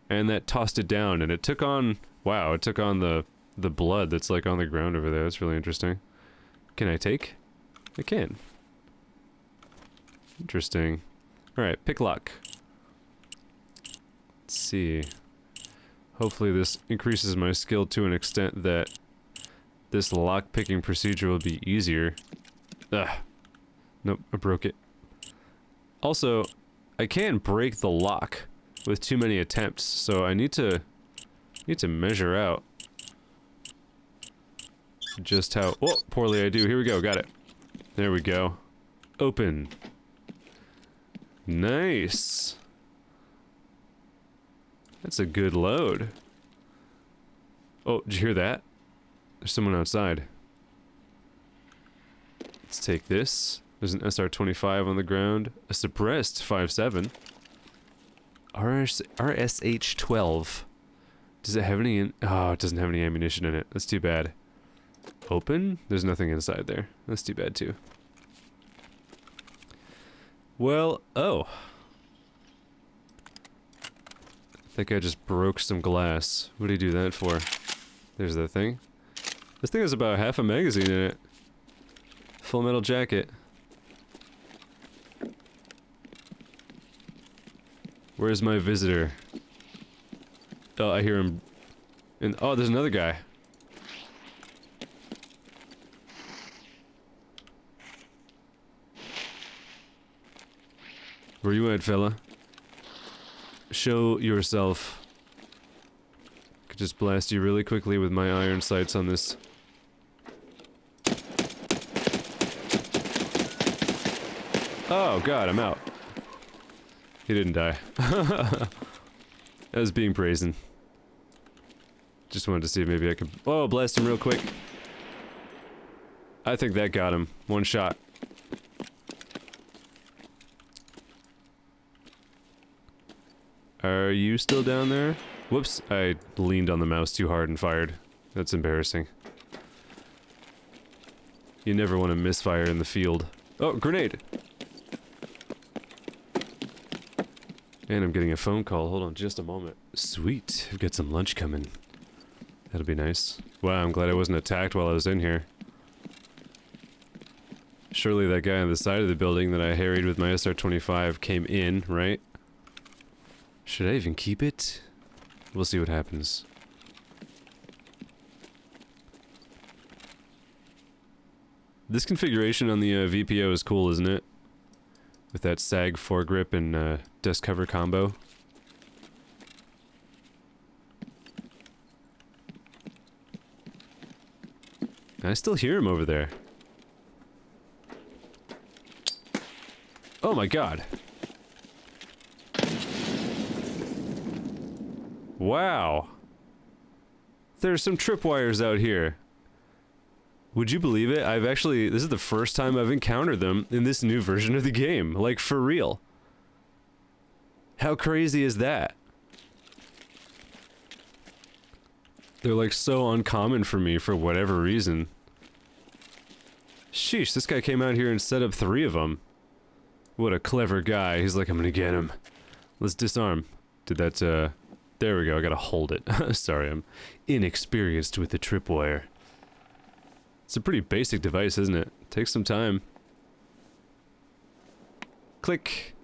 Speaker 1: And that tossed it down, and it took on... Wow, it took on the blood that's, like, on the ground over there. That's really interesting. Can I take? I can. Interesting. Alright, pick lock. Let's see. Hopefully this increases my skill to an extent that this lock-picking procedure will be easier. Ugh. Nope, I broke it. Also, I can't break the lock with too many attempts, so I need to measure out just how... Oh, poorly I do. Here we go, got it. There we go. Open. Nice. That's a good load. Oh, did you hear that? There's someone outside. Let's take this. There's an SR-25 on the ground. A suppressed 5.7. RSH-12. Does it have any oh, it doesn't have any ammunition in it. That's too bad. Open? There's nothing inside there. That's too bad, too. Well, oh. I think I just broke some glass. What do you do that for? There's that thing. This thing has about half a magazine in it. Full metal jacket. Where's my visitor? Oh, I hear him. And oh, there's another guy. Where you at, fella? Show yourself. Could just blast you really quickly with my iron sights on this. Oh god, I'm out. He didn't die. I was being brazen. Just wanted to see if maybe I could... Oh, blast him real quick. I think that got him. One shot. Are you still down there? Whoops, I leaned on the mouse too hard and fired. That's embarrassing. You never want to misfire in the field. Oh, grenade! And I'm getting a phone call. Hold on just a moment. Sweet, I've got some lunch coming. That'll be nice. Wow, I'm glad I wasn't attacked while I was in here. Surely that guy on the side of the building that I harried with my SR-25 came in, right? Should I even keep it? We'll see what happens. This configuration on the VPO is cool, isn't it? With that sag foregrip and desk cover combo. I still hear him over there. Oh my god. Wow. There's some tripwires out here. Would you believe it? I've actually... This is the first time I've encountered them in this new version of the game. Like, for real. How crazy is that? They're like so uncommon for me for whatever reason. Sheesh, this guy came out here and set up 3 of them. What a clever guy. He's like, I'm gonna get him. Let's disarm. Did that, There we go, I gotta hold it. Sorry, I'm inexperienced with the tripwire. It's a pretty basic device, isn't it? Takes some time. Click.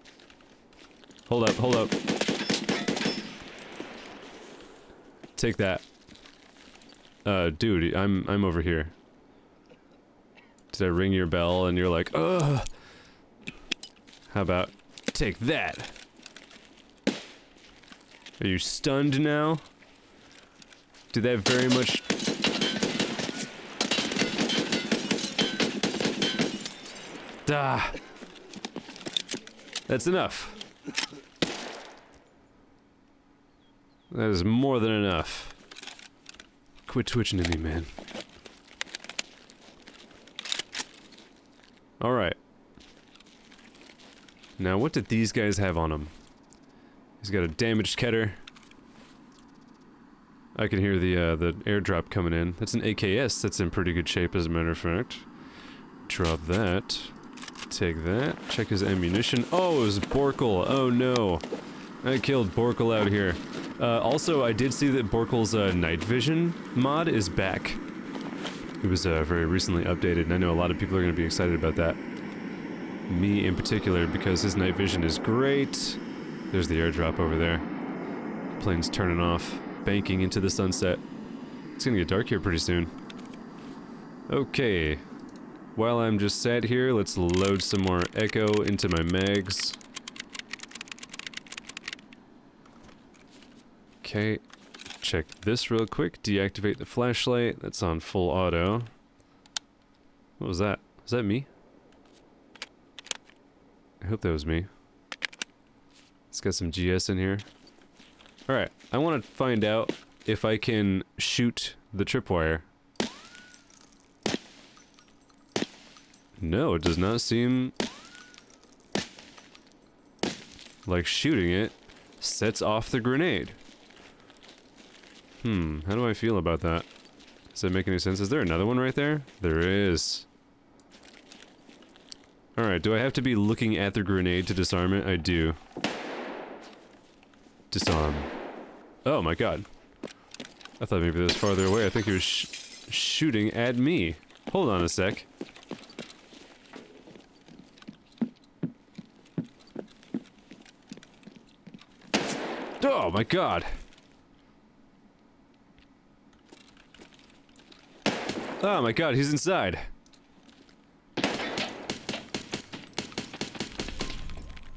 Speaker 1: Hold up, hold up. Take that. Dude, I'm over here. Did I ring your bell and you're like, ugh? How about take that? Are you stunned now? Did that very much... Ah! That's enough. That is more than enough. Quit twitching at me, man. Alright. Now, what did these guys have on them? He's got a damaged Keter. I can hear the airdrop coming in. That's an AKS that's in pretty good shape, as a matter of fact. Drop that. Take that. Check his ammunition. Oh, it was Borkle. Oh no. I killed Borkle out here. Also, I did see that Borkle's night vision mod is back. It was very recently updated, and I know a lot of people are going to be excited about that. Me in particular, because his night vision is great. There's the airdrop over there. Plane's turning off, banking into the sunset. It's gonna get dark here pretty soon. Okay. While I'm just sat here, let's load some more echo into my mags. Okay. Check this real quick. Deactivate the flashlight. That's on full auto. What was that? Was that me? I hope that was me. It's got some GS in here. Alright, I want to find out if I can shoot the tripwire. No, it does not seem like shooting it sets off the grenade. How do I feel about that? Does that make any sense? Is there another one right there? There is. Alright, do I have to be looking at the grenade to disarm it? I do. Disarm. Oh my god. I thought maybe it was farther away. I think he was shooting at me. Hold on a sec. Oh my god. Oh my god, he's inside.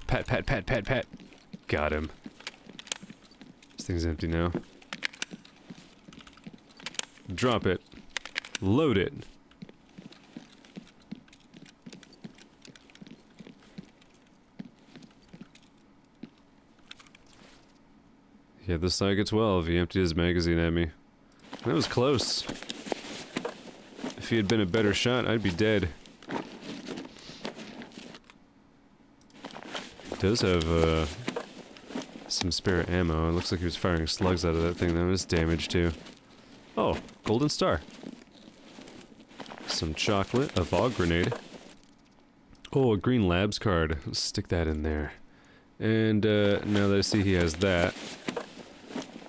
Speaker 1: Pat, pat, pat, pat, pat. Got him. This thing's empty now. Drop it. Load it. He had the Saiga 12. He emptied his magazine at me. That was close. If he had been a better shot, I'd be dead. He does have, some spare ammo. It looks like he was firing slugs out of that thing. That was damaged too. Oh, golden star. Some chocolate, a VOG grenade. Oh, a green labs card. Let's stick that in there. And now that I see he has that,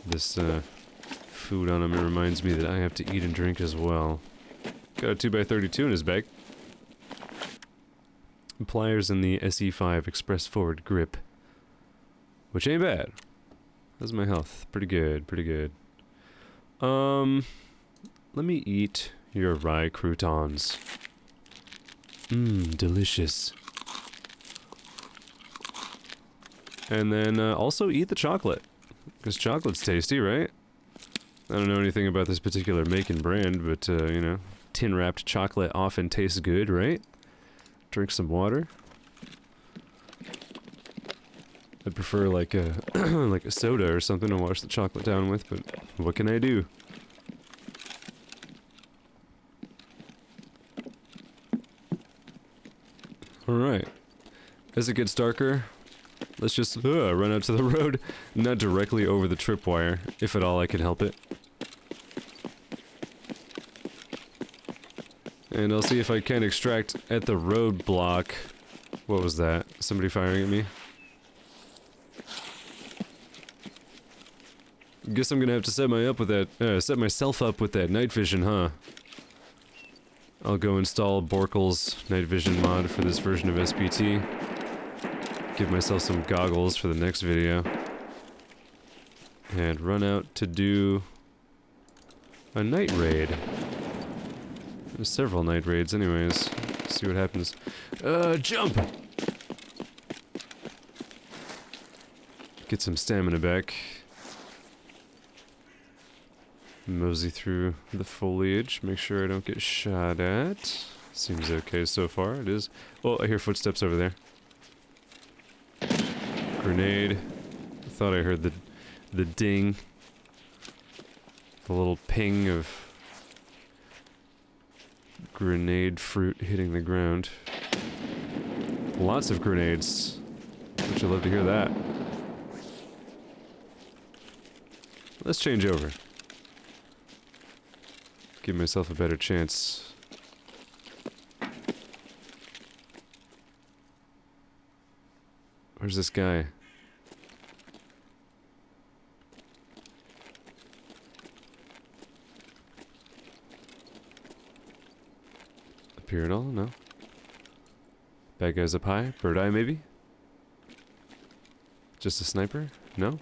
Speaker 1: this food on him, it reminds me that I have to eat and drink as well. Got a 2x32 in his bag. Pliers in the SE5 Express Forward Grip. Which ain't bad. How's my health? Pretty good, pretty good. Let me eat your rye croutons. Mmm, delicious. And then also eat the chocolate. Because chocolate's tasty, right? I don't know anything about this particular make and brand, but, you know, tin-wrapped chocolate often tastes good, right? Drink some water. I'd prefer like a like a soda or something to wash the chocolate down with, but what can I do? Alright. As it gets darker, let's just run out to the road, not directly over the tripwire, if at all I can help it. And I'll see if I can extract at the roadblock. What was that? Somebody firing at me? Guess I'm gonna have to set myself up with that night vision, huh? I'll go install Borkle's night vision mod for this version of SPT. Give myself some goggles for the next video. And run out to do a night raid. There's several night raids anyways. See what happens. Jump! Get some stamina back. Mosey through the foliage, make sure I don't get shot at. Seems okay so far, it is. Oh, I hear footsteps over there. Grenade. I thought I heard the ding. The little ping of grenade fruit hitting the ground. Lots of grenades. Would you love to hear that? Let's change over. Give myself a better chance. Where's this guy? Up here at all? No. Bad guys up high? Bird eye, maybe? Just a sniper? No?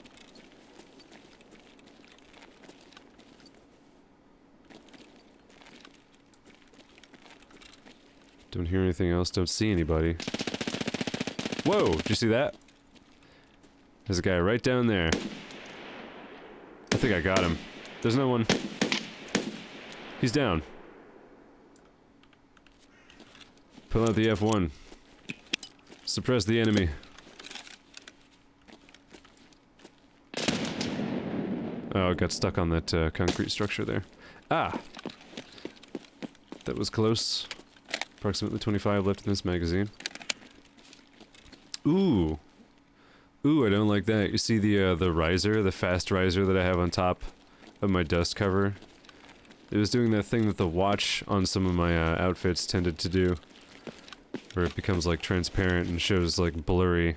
Speaker 1: Don't hear anything else, don't see anybody. Whoa! Did you see that? There's a guy right down there. I think I got him. There's no one. He's down. Pull out the F1. Suppress the enemy. Oh, it got stuck on that concrete structure there. Ah! That was close. Approximately 25 left in this magazine. Ooh! Ooh, I don't like that. You see the riser, the fast riser that I have on top of my dust cover? It was doing that thing that the watch on some of my outfits tended to do. Where it becomes like transparent and shows like blurry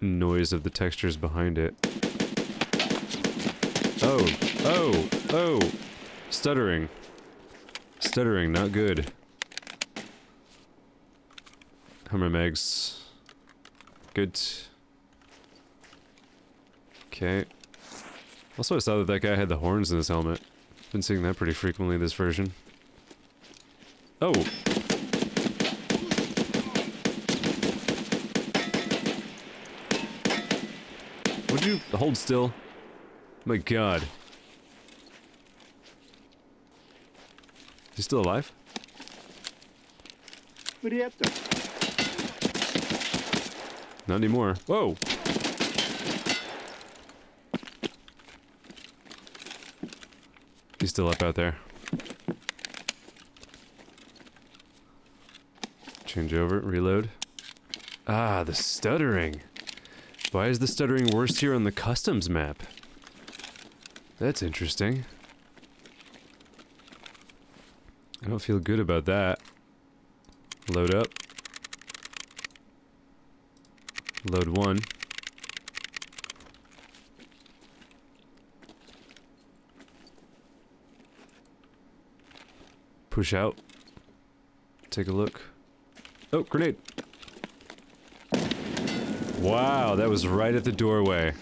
Speaker 1: noise of the textures behind it. Oh! Oh! Oh! Stuttering. Stuttering, not good. How are my megs? Good. Okay. Also, I saw that that guy had the horns in his helmet. Been seeing that pretty frequently this version. Oh! Would you hold still? My god. Is he still alive? Not anymore. Whoa! He's still up out there. Change over, reload. Ah, the stuttering. Why is the stuttering worse here on the customs map? That's interesting. I don't feel good about that. Load up. Load one. Push out. Take a look. Oh, grenade! Wow, that was right at the doorway.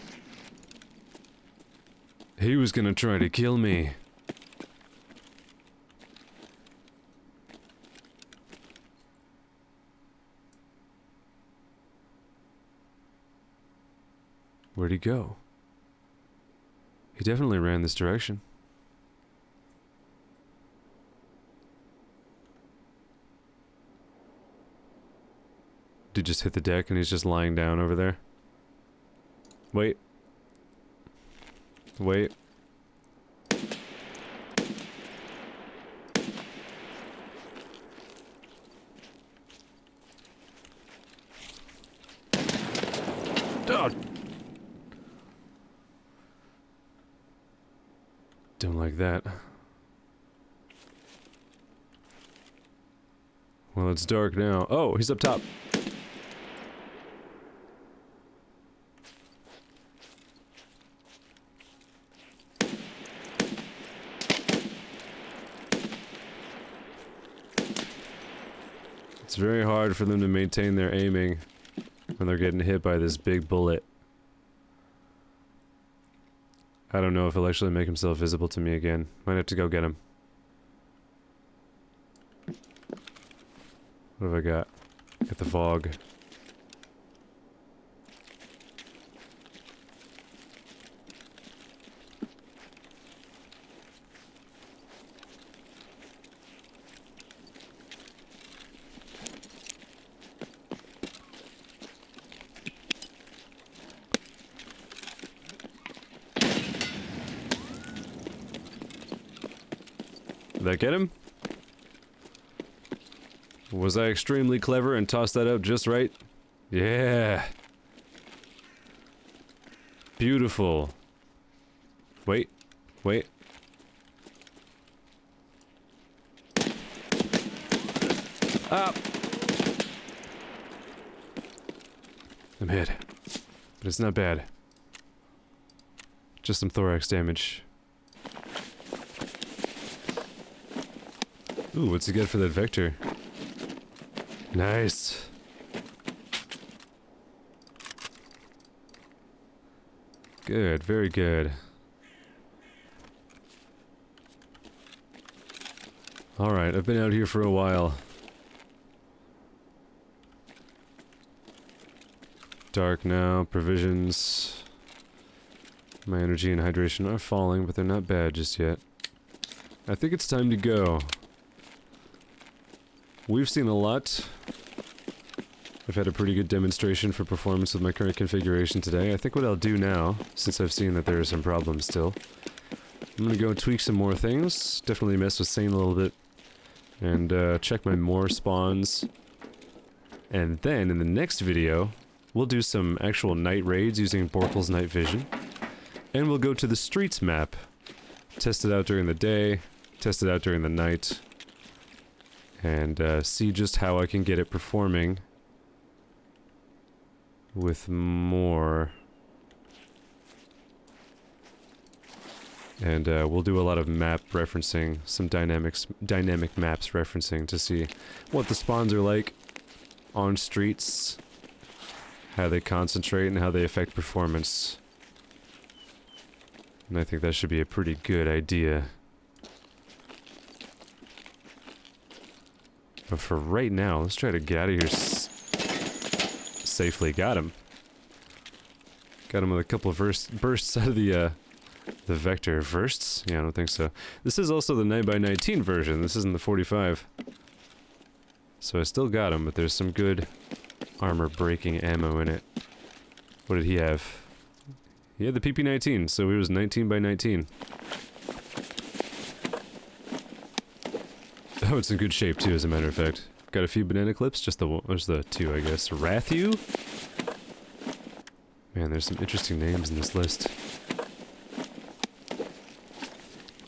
Speaker 1: He was gonna try to kill me. Where'd he go? He definitely ran this direction. Did he just hit the deck and he's just lying down over there? Wait. Wait. Oh. Don't like that. Well, it's dark now. Oh, he's up top. It's very hard for them to maintain their aiming when they're getting hit by this big bullet. I don't know if he'll actually make himself visible to me again. Might have to go get him. What have I got? Got the fog. Did that get him? Was I extremely clever and tossed that out just right? Yeah. Beautiful. Wait. Wait. Ah! I'm hit. But it's not bad. Just some thorax damage. Ooh, what's he get for that vector? Nice. Good, very good. Alright, I've been out here for a while. Dark now, provisions. My energy and hydration are falling, but they're not bad just yet. I think it's time to go. We've seen a lot. I've had a pretty good demonstration for performance with my current configuration today. I think what I'll do now, since I've seen that there are some problems still, I'm gonna go and tweak some more things. Definitely mess with Sane a little bit. And check my more spawns. And then, in the next video, we'll do some actual night raids using Borkel's night vision. And we'll go to the streets map. Test it out during the day, test it out during the night. And see just how I can get it performing with more. And we'll do a lot of map referencing, some dynamic maps referencing to see what the spawns are like on streets, how they concentrate, and how they affect performance. And I think that should be a pretty good idea. But for right now, let's try to get out of here safely. Got him. Got him with a couple of bursts out of the vector. Bursts? Yeah, I don't think so. This is also the 9x19 version. This isn't the 45. So I still got him, but there's some good armor-breaking ammo in it. What did he have? He had the PP-19, so it was 19x19. Oh, it's in good shape too, as a matter of fact. Got a few banana clips, just the one, there's the two, I guess. Rathu? Man, there's some interesting names in this list.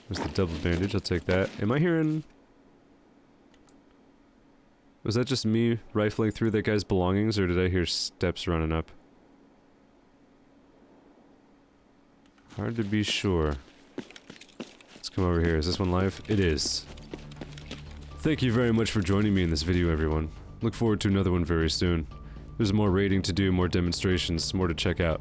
Speaker 1: There's the double bandage, I'll take that. Am I hearing... Was that just me rifling through that guy's belongings, or did I hear steps running up? Hard to be sure. Let's come over here. Is this one live? It is. Thank you very much for joining me in this video, everyone. Look forward to another one very soon. There's more raiding to do, more demonstrations, more to check out.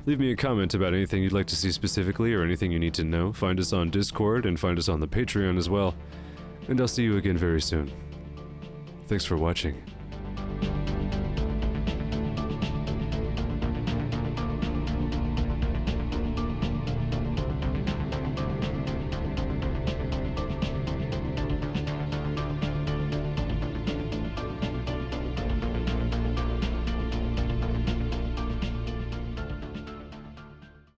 Speaker 1: Leave me a comment about anything you'd like to see specifically or anything you need to know. Find us on Discord and find us on the Patreon as well. And I'll see you again very soon. Thanks for watching.